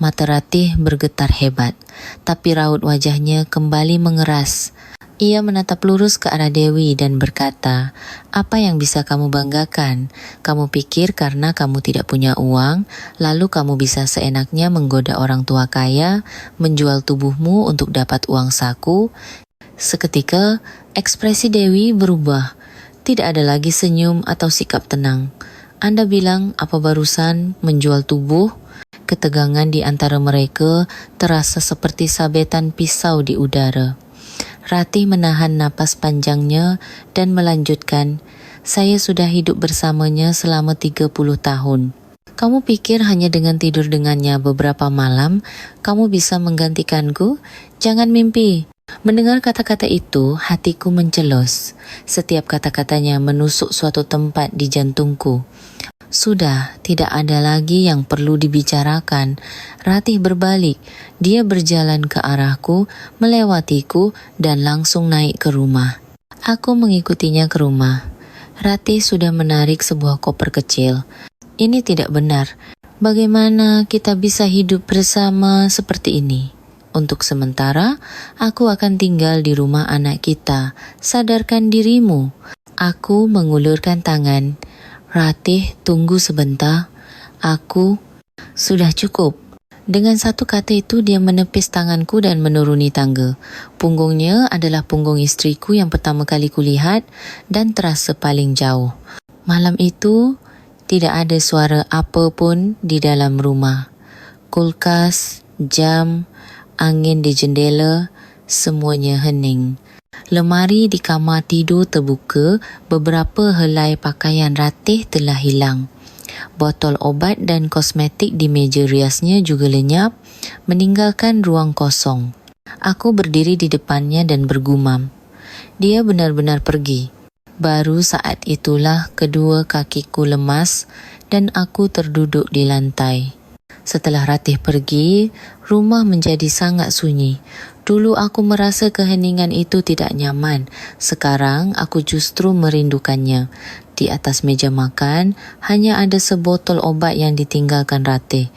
Mata Ratih bergetar hebat, tapi raut wajahnya kembali mengeras. Ia menatap lurus ke arah Dewi dan berkata, "Apa yang bisa kamu banggakan? Kamu pikir karena kamu tidak punya uang, lalu kamu bisa seenaknya menggoda orang tua kaya, menjual tubuhmu untuk dapat uang saku?" Seketika, ekspresi Dewi berubah. Tidak ada lagi senyum atau sikap tenang. "Anda bilang apa barusan, menjual tubuh?" Ketegangan di antara mereka terasa seperti sabetan pisau di udara. Ratih menahan napas panjangnya dan melanjutkan, "Saya sudah hidup bersamanya selama 30 tahun. Kamu pikir hanya dengan tidur dengannya beberapa malam, kamu bisa menggantikanku? Jangan mimpi." Mendengar kata-kata itu, hatiku mencelos. Setiap kata-katanya menusuk suatu tempat di jantungku. Sudah, tidak ada lagi yang perlu dibicarakan. Ratih berbalik. Dia berjalan ke arahku, melewatiku, dan langsung naik ke rumah. Aku mengikutinya ke rumah. Ratih sudah menarik sebuah koper kecil. Ini tidak benar. Bagaimana kita bisa hidup bersama seperti ini? Untuk sementara, aku akan tinggal di rumah anak kita. Sadarkan dirimu. Aku mengulurkan tangan. Ratih, tunggu sebentar. Sudah cukup. Dengan satu kata itu dia menepis tanganku dan menuruni tangga. Punggungnya adalah punggung istriku yang pertama kali kulihat dan terasa paling jauh. Malam itu, tidak ada suara apapun di dalam rumah. Kulkas, jam, angin di jendela, semuanya hening. Lemari di kamar tidur terbuka, beberapa helai pakaian Ratih telah hilang. Botol obat dan kosmetik di meja riasnya juga lenyap, meninggalkan ruang kosong. Aku berdiri di depannya dan bergumam. Dia benar-benar pergi. Baru saat itulah kedua kakiku lemas dan aku terduduk di lantai. Setelah Ratih pergi, rumah menjadi sangat sunyi. Dulu aku merasa keheningan itu tidak nyaman. Sekarang aku justru merindukannya. Di atas meja makan, hanya ada sebotol obat yang ditinggalkan Ratih.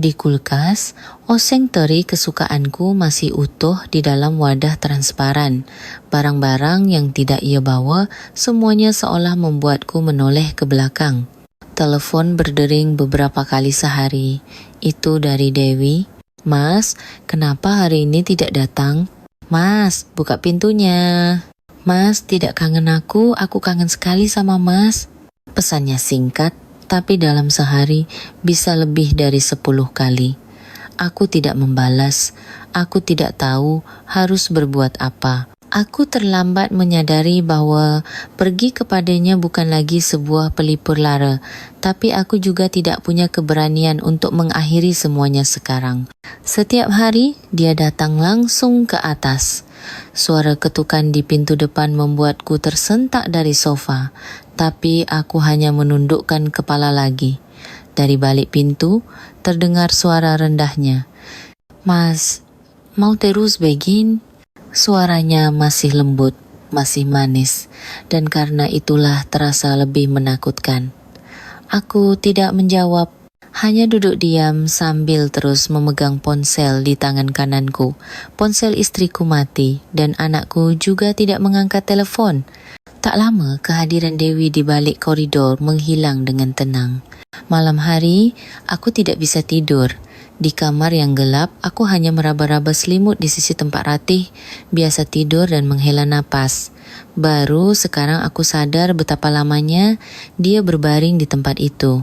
Di kulkas, oseng teri kesukaanku masih utuh di dalam wadah transparan. Barang-barang yang tidak ia bawa, semuanya seolah membuatku menoleh ke belakang. Telepon berdering beberapa kali sehari. Itu dari Dewi. "Mas, kenapa hari ini tidak datang? Mas, buka pintunya. Mas, tidak kangen aku kangen sekali sama Mas." Pesannya singkat, tapi dalam sehari bisa lebih dari 10 kali. Aku tidak membalas. Aku tidak tahu harus berbuat apa. Aku terlambat menyadari bahwa pergi kepadanya bukan lagi sebuah pelipur lara, tapi aku juga tidak punya keberanian untuk mengakhiri semuanya sekarang. Setiap hari, dia datang langsung ke atas. Suara ketukan di pintu depan membuatku tersentak dari sofa, tapi aku hanya menundukkan kepala lagi. Dari balik pintu, terdengar suara rendahnya. "Mas, mau terus begin?" Suaranya masih lembut, masih manis, dan karena itulah terasa lebih menakutkan. Aku tidak menjawab, hanya duduk diam sambil terus memegang ponsel di tangan kananku. Ponsel istriku mati, dan anakku juga tidak mengangkat telepon. Tak lama, kehadiran Dewi di balik koridor menghilang dengan tenang. Malam hari, aku tidak bisa tidur. Di kamar yang gelap, aku hanya meraba-raba selimut di sisi tempat Ratih, biasa tidur dan menghela napas. Baru sekarang aku sadar betapa lamanya dia berbaring di tempat itu.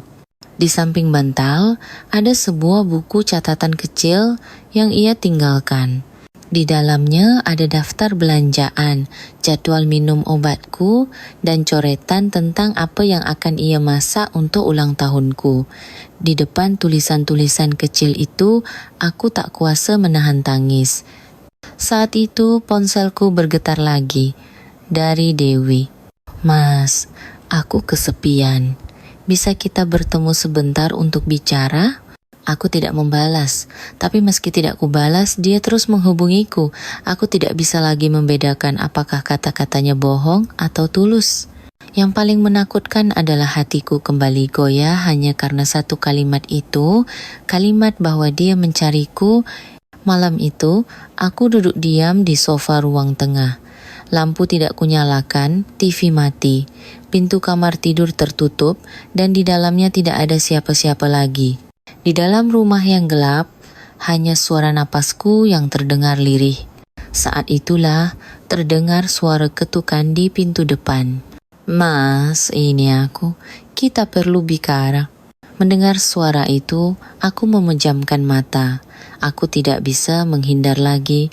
Di samping bantal, ada sebuah buku catatan kecil yang ia tinggalkan. Di dalamnya ada daftar belanjaan, jadwal minum obatku, dan coretan tentang apa yang akan ia masak untuk ulang tahunku. Di depan tulisan-tulisan kecil itu, aku tak kuasa menahan tangis. Saat itu ponselku bergetar lagi. Dari Dewi. Mas, aku kesepian. Bisa kita bertemu sebentar untuk bicara? Aku tidak membalas, tapi meski tidak kubalas, dia terus menghubungiku. Aku tidak bisa lagi membedakan apakah kata-katanya bohong atau tulus. Yang paling menakutkan adalah hatiku kembali goyah hanya karena satu kalimat itu, kalimat bahwa dia mencariku. Malam itu, aku duduk diam di sofa ruang tengah. Lampu tidak kunyalakan, TV mati, pintu kamar tidur tertutup, dan di dalamnya tidak ada siapa-siapa lagi. Di dalam rumah yang gelap, hanya suara napasku yang terdengar lirih. Saat itulah terdengar suara ketukan di pintu depan. Mas, ini aku. Kita perlu bicara. Mendengar suara itu, aku memejamkan mata. Aku tidak bisa menghindar lagi.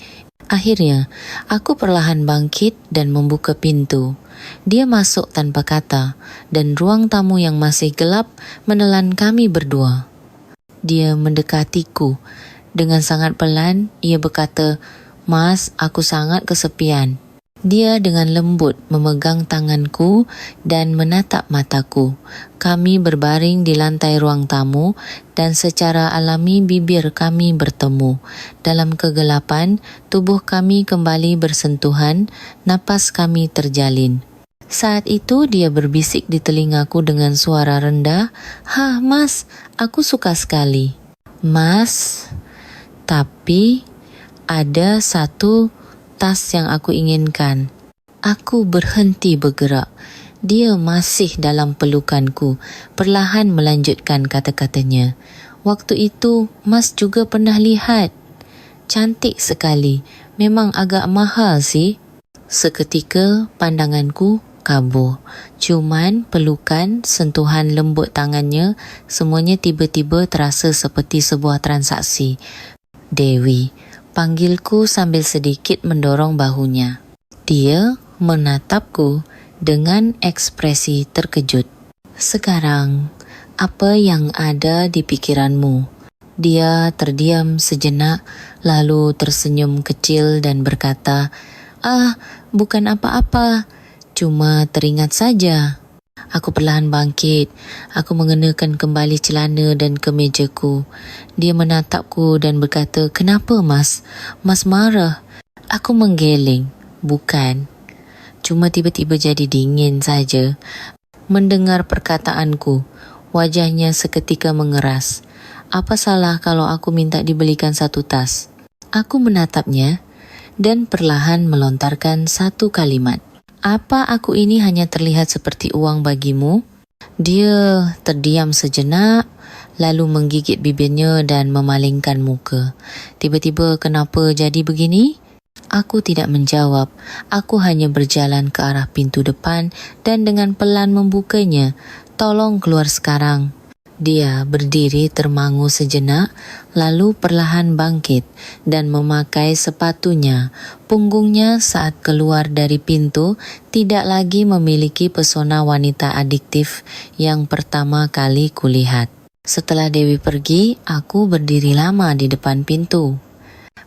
Akhirnya, aku perlahan bangkit dan membuka pintu. Dia masuk tanpa kata, dan ruang tamu yang masih gelap menelan kami berdua. Dia mendekatiku. Dengan sangat pelan, ia berkata, Mas, aku sangat kesepian. Dia dengan lembut memegang tanganku dan menatap mataku. Kami berbaring di lantai ruang tamu dan secara alami bibir kami bertemu. Dalam kegelapan, tubuh kami kembali bersentuhan, napas kami terjalin. Saat itu dia berbisik di telingaku dengan suara rendah, "Hah, Mas, aku suka sekali." Mas, tapi ada satu tas yang aku inginkan. Aku berhenti bergerak. Dia masih dalam pelukanku, perlahan melanjutkan kata-katanya. Waktu itu, Mas juga pernah lihat. Cantik sekali, memang agak mahal sih. Seketika pandanganku kabur. Cuman pelukan, sentuhan lembut tangannya, semuanya tiba-tiba terasa seperti sebuah transaksi. Dewi, panggilku sambil sedikit mendorong bahunya. Dia menatapku dengan ekspresi terkejut. Sekarang, apa yang ada di pikiranmu? Dia terdiam sejenak, lalu tersenyum kecil dan berkata, bukan apa-apa, cuma teringat saja. Aku perlahan bangkit. Aku mengenakan kembali celana dan kemejaku. Dia menatapku dan berkata, "Kenapa, Mas? Mas marah?" Aku menggeleng. Bukan. Cuma tiba-tiba jadi dingin saja. Mendengar perkataanku, wajahnya seketika mengeras. Apa salah kalau aku minta dibelikan satu tas? Aku menatapnya dan perlahan melontarkan satu kalimat. Apa aku ini hanya terlihat seperti uang bagimu? Dia terdiam sejenak, lalu menggigit bibirnya dan memalingkan muka. Tiba-tiba, kenapa jadi begini? Aku tidak menjawab. Aku hanya berjalan ke arah pintu depan dan dengan pelan membukanya. Tolong keluar sekarang. Dia berdiri termangu sejenak, lalu perlahan bangkit dan memakai sepatunya. Punggungnya saat keluar dari pintu tidak lagi memiliki pesona wanita adiktif yang pertama kali kulihat. Setelah Dewi pergi, aku berdiri lama di depan pintu.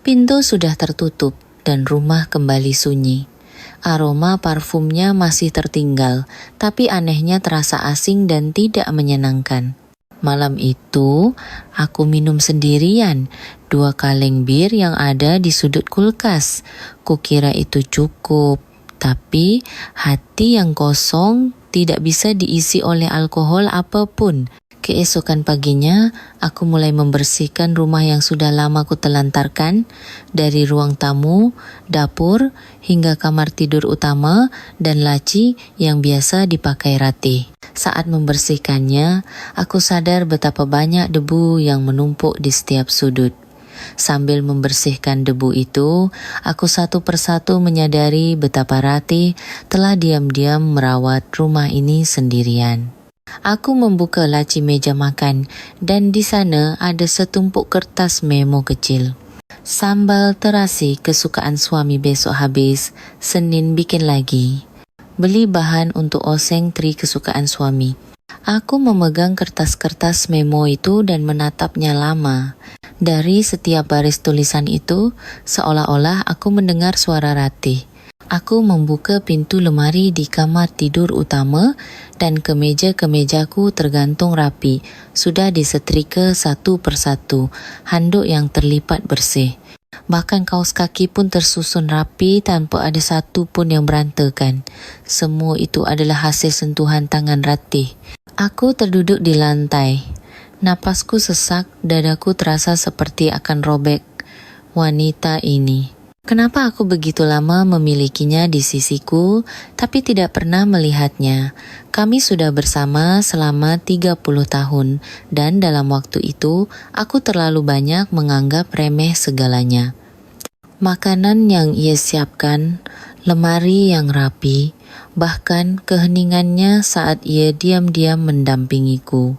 Pintu sudah tertutup dan rumah kembali sunyi. Aroma parfumnya masih tertinggal, tapi anehnya terasa asing dan tidak menyenangkan. Malam itu, aku minum sendirian 2 kaleng bir yang ada di sudut kulkas. Kukira itu cukup, tapi hati yang kosong tidak bisa diisi oleh alkohol apapun. Keesokan paginya, aku mulai membersihkan rumah yang sudah lama kutelantarkan, dari ruang tamu, dapur, hingga kamar tidur utama dan laci yang biasa dipakai Ratih. Saat membersihkannya, aku sadar betapa banyak debu yang menumpuk di setiap sudut. Sambil membersihkan debu itu, aku satu persatu menyadari betapa Ratih telah diam-diam merawat rumah ini sendirian. Aku membuka laci meja makan dan di sana ada setumpuk kertas memo kecil. Sambal terasi kesukaan suami besok habis, Senin bikin lagi. Beli bahan untuk oseng teri kesukaan suami. Aku memegang kertas-kertas memo itu dan menatapnya lama. Dari setiap baris tulisan itu, seolah-olah aku mendengar suara Ratih. Aku membuka pintu lemari di kamar tidur utama dan kemeja-kemejaku tergantung rapi, sudah disetrika satu persatu, handuk yang terlipat bersih. Bahkan kaos kaki pun tersusun rapi tanpa ada satu pun yang berantakan. Semua itu adalah hasil sentuhan tangan Ratih. Aku terduduk di lantai. Napasku sesak, dadaku terasa seperti akan robek. Wanita ini. Kenapa aku begitu lama memilikinya di sisiku, tapi tidak pernah melihatnya? Kami sudah bersama selama 30 tahun, dan dalam waktu itu, aku terlalu banyak menganggap remeh segalanya. Makanan yang ia siapkan, lemari yang rapi, bahkan keheningannya saat ia diam-diam mendampingiku.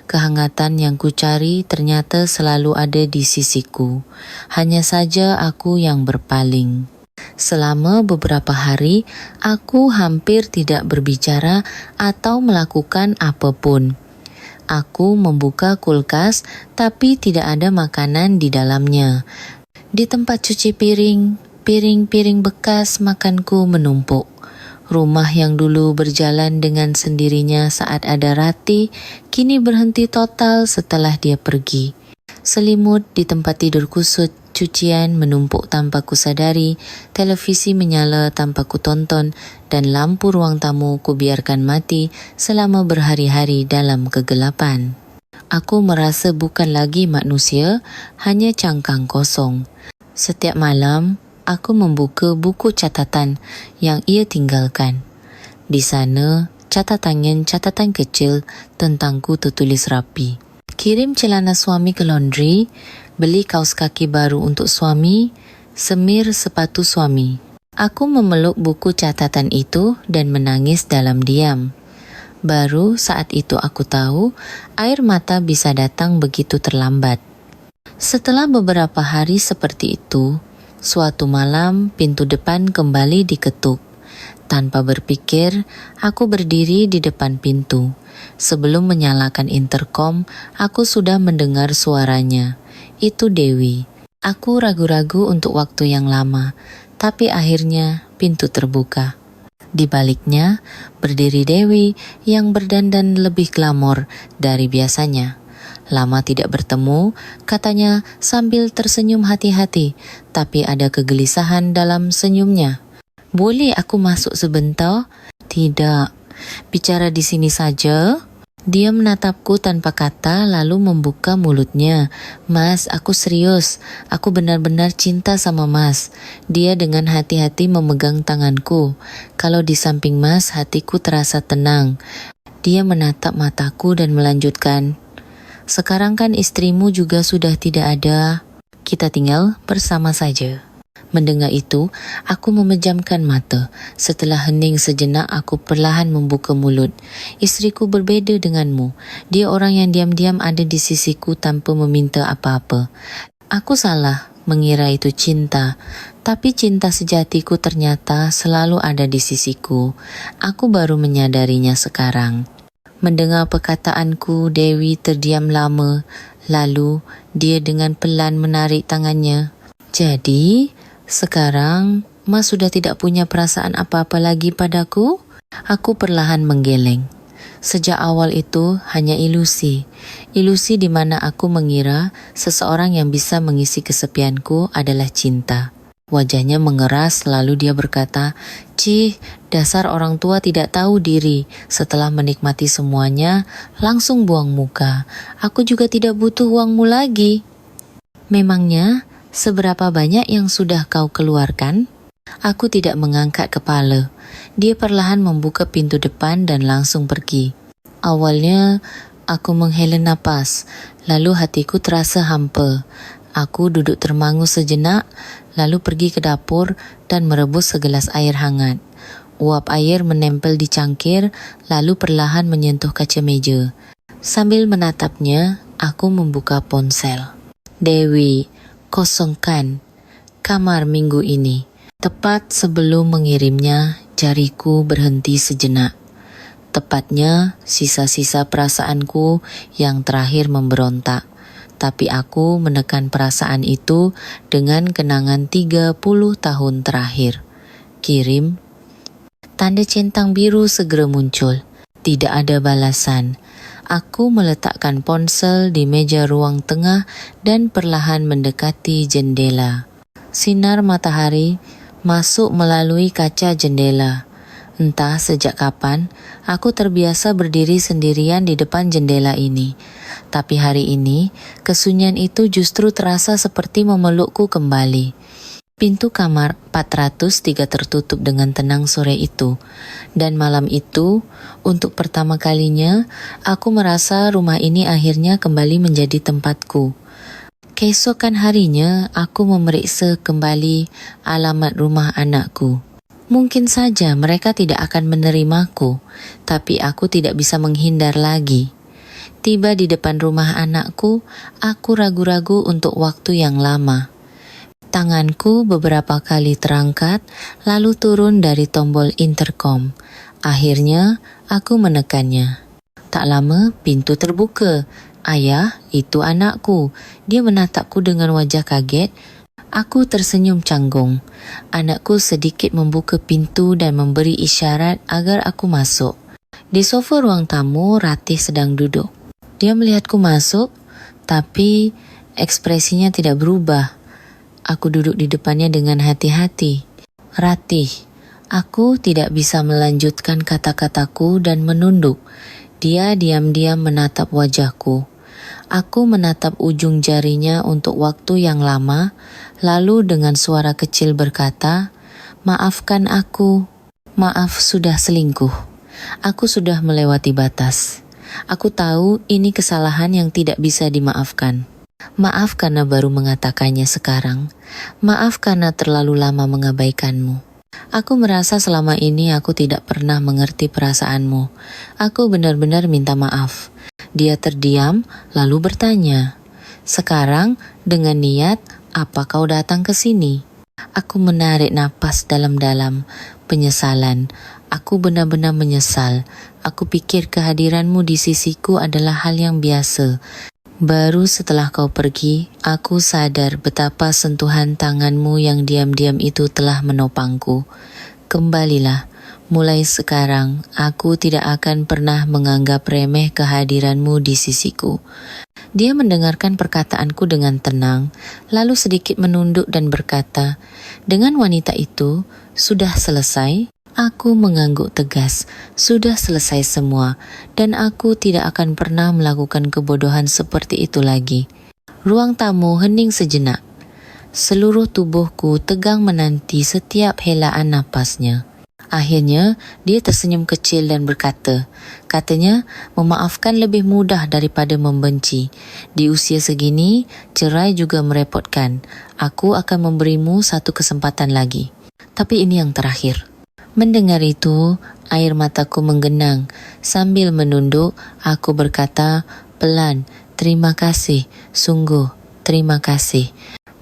Kehangatan yang kucari ternyata selalu ada di sisiku. Hanya saja aku yang berpaling. Selama beberapa hari, aku hampir tidak berbicara atau melakukan apapun. Aku membuka kulkas, tapi tidak ada makanan di dalamnya. Di tempat cuci piring, piring-piring bekas makanku menumpuk. Rumah yang dulu berjalan dengan sendirinya saat ada Ratih, kini berhenti total setelah dia pergi. Selimut di tempat tidur kusut, cucian menumpuk tanpa kusadari, televisi menyala tanpa kutonton, dan lampu ruang tamu kubiarkan mati selama berhari-hari dalam kegelapan. Aku merasa bukan lagi manusia, hanya cangkang kosong. Setiap malam, aku membuka buku catatan yang ia tinggalkan. Di sana, catatan kecil tentangku tertulis rapi. Kirim celana suami ke laundry, beli kaos kaki baru untuk suami, semir sepatu suami. Aku memeluk buku catatan itu dan menangis dalam diam. Baru saat itu aku tahu, air mata bisa datang begitu terlambat. Setelah beberapa hari seperti itu, suatu malam pintu depan kembali diketuk. Tanpa berpikir, aku berdiri di depan pintu. Sebelum menyalakan interkom, aku sudah mendengar suaranya. Itu Dewi. Aku ragu-ragu untuk waktu yang lama, tapi akhirnya pintu terbuka. Di baliknya, berdiri Dewi yang berdandan lebih glamor dari biasanya. Lama tidak bertemu, katanya sambil tersenyum hati-hati, tapi ada kegelisahan dalam senyumnya. Boleh aku masuk sebentar? Tidak. Bicara di sini saja. Dia menatapku tanpa kata lalu membuka mulutnya. Mas, aku serius. Aku benar-benar cinta sama Mas. Dia dengan hati-hati memegang tanganku. Kalau di samping Mas, hatiku terasa tenang. Dia menatap mataku dan melanjutkan. Sekarang kan istrimu juga sudah tidak ada. Kita tinggal bersama saja. Mendengar itu, aku memejamkan mata. Setelah hening sejenak, aku perlahan membuka mulut. Istriku berbeza denganmu. Dia orang yang diam-diam ada di sisiku tanpa meminta apa-apa. Aku salah mengira itu cinta. Tapi cinta sejatiku ternyata selalu ada di sisiku. Aku baru menyadarinya sekarang. Mendengar perkataanku, Dewi terdiam lama. Lalu, dia dengan pelan menarik tangannya. Jadi, sekarang, Mas sudah tidak punya perasaan apa-apa lagi padaku? Aku perlahan menggeleng. Sejak awal itu hanya ilusi. Ilusi di mana aku mengira seseorang yang bisa mengisi kesepianku adalah cinta. Wajahnya mengeras lalu dia berkata, "Cih, dasar orang tua tidak tahu diri. Setelah menikmati semuanya, langsung buang muka. Aku juga tidak butuh uangmu lagi." Memangnya, seberapa banyak yang sudah kau keluarkan? Aku tidak mengangkat kepala. Dia perlahan membuka pintu depan dan langsung pergi. Awalnya, aku menghela napas, lalu hatiku terasa hampa. Aku duduk termangu sejenak, lalu pergi ke dapur dan merebus segelas air hangat. Uap air menempel di cangkir, lalu perlahan menyentuh kaca meja. Sambil menatapnya, aku membuka ponsel. Dewi, kosongkan kamar minggu ini. Tepat sebelum mengirimnya, jariku berhenti sejenak. Tepatnya sisa-sisa perasaanku yang terakhir memberontak. Tapi aku menekan perasaan itu dengan kenangan 30 tahun terakhir. Kirim. Tanda centang biru segera muncul. Tidak ada balasan. Aku meletakkan ponsel di meja ruang tengah dan perlahan mendekati jendela. Sinar matahari masuk melalui kaca jendela. Entah sejak kapan, aku terbiasa berdiri sendirian di depan jendela ini. Tapi hari ini, kesunyian itu justru terasa seperti memelukku kembali. Pintu kamar 403 tertutup dengan tenang sore itu. Dan malam itu, untuk pertama kalinya, aku merasa rumah ini akhirnya kembali menjadi tempatku. Keesokan harinya, aku memeriksa kembali alamat rumah anakku. Mungkin saja mereka tidak akan menerimaku, tapi aku tidak bisa menghindar lagi. Tiba di depan rumah anakku, aku ragu-ragu untuk waktu yang lama. Tanganku beberapa kali terangkat, lalu turun dari tombol intercom. Akhirnya, aku menekannya. Tak lama, pintu terbuka. Ayah, itu anakku. Dia menatapku dengan wajah kaget. Aku tersenyum canggung. Anakku sedikit membuka pintu dan memberi isyarat agar aku masuk. Di sofa ruang tamu, Ratih sedang duduk. Dia melihatku masuk, tapi ekspresinya tidak berubah. Aku duduk di depannya dengan hati-hati. Ratih, aku tidak bisa melanjutkan kata-kataku dan menunduk. Dia diam-diam menatap wajahku. Aku menatap ujung jarinya untuk waktu yang lama, lalu dengan suara kecil berkata, "Maafkan aku. Maaf sudah selingkuh. Aku sudah melewati batas. Aku tahu ini kesalahan yang tidak bisa dimaafkan. Maaf karena baru mengatakannya sekarang. Maaf karena terlalu lama mengabaikanmu. Aku merasa selama ini aku tidak pernah mengerti perasaanmu. Aku benar-benar minta maaf." Dia terdiam, lalu bertanya, "Sekarang, dengan niat, apa kau datang ke sini?" Aku menarik napas dalam-dalam. Penyesalan. Aku benar-benar menyesal. Aku pikir kehadiranmu di sisiku adalah hal yang biasa. Baru setelah kau pergi, aku sadar betapa sentuhan tanganmu yang diam-diam itu telah menopangku. Kembalilah. Mulai sekarang, aku tidak akan pernah menganggap remeh kehadiranmu di sisiku. Dia mendengarkan perkataanku dengan tenang, lalu sedikit menunduk dan berkata, "Dengan wanita itu, sudah selesai?" Aku mengangguk tegas, sudah selesai semua, dan aku tidak akan pernah melakukan kebodohan seperti itu lagi. Ruang tamu hening sejenak. Seluruh tubuhku tegang menanti setiap helaan napasnya. Akhirnya, dia tersenyum kecil dan berkata, katanya, memaafkan lebih mudah daripada membenci. Di usia segini, cerai juga merepotkan. Aku akan memberimu satu kesempatan lagi. Tapi ini yang terakhir. Mendengar itu, air mataku menggenang. Sambil menunduk, aku berkata, pelan, terima kasih, sungguh, terima kasih.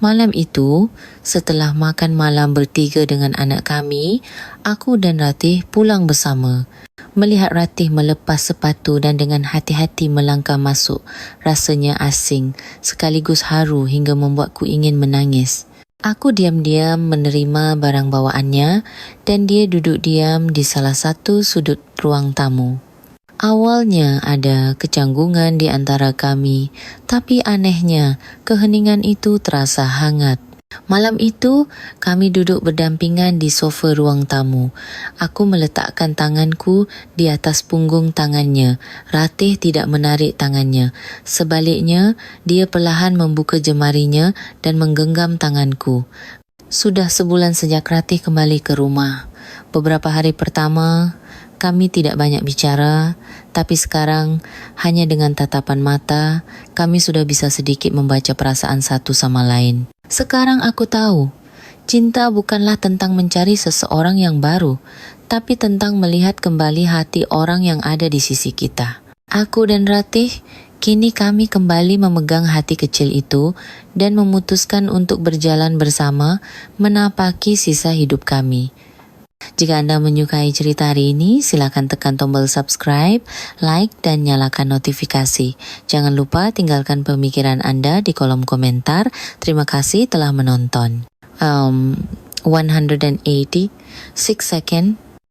Malam itu, setelah makan malam bertiga dengan anak kami, aku dan Ratih pulang bersama. Melihat Ratih melepas sepatu dan dengan hati-hati melangkah masuk, rasanya asing, sekaligus haru hingga membuatku ingin menangis. Aku diam-diam menerima barang bawaannya dan dia duduk diam di salah satu sudut ruang tamu. Awalnya ada kecanggungan di antara kami, tapi anehnya keheningan itu terasa hangat. Malam itu, kami duduk berdampingan di sofa ruang tamu. Aku meletakkan tanganku di atas punggung tangannya. Ratih tidak menarik tangannya. Sebaliknya, dia perlahan membuka jemarinya dan menggenggam tanganku. Sudah sebulan sejak Ratih kembali ke rumah. Beberapa hari pertama, kami tidak banyak bicara, tapi sekarang hanya dengan tatapan mata, kami sudah bisa sedikit membaca perasaan satu sama lain. Sekarang aku tahu, cinta bukanlah tentang mencari seseorang yang baru, tapi tentang melihat kembali hati orang yang ada di sisi kita. Aku dan Ratih, kini kami kembali memegang hati kecil itu dan memutuskan untuk berjalan bersama menapaki sisa hidup kami. Jika Anda menyukai cerita hari ini, silakan tekan tombol subscribe, like, dan nyalakan notifikasi. Jangan lupa tinggalkan pemikiran Anda di kolom komentar. Terima kasih telah menonton. 186 second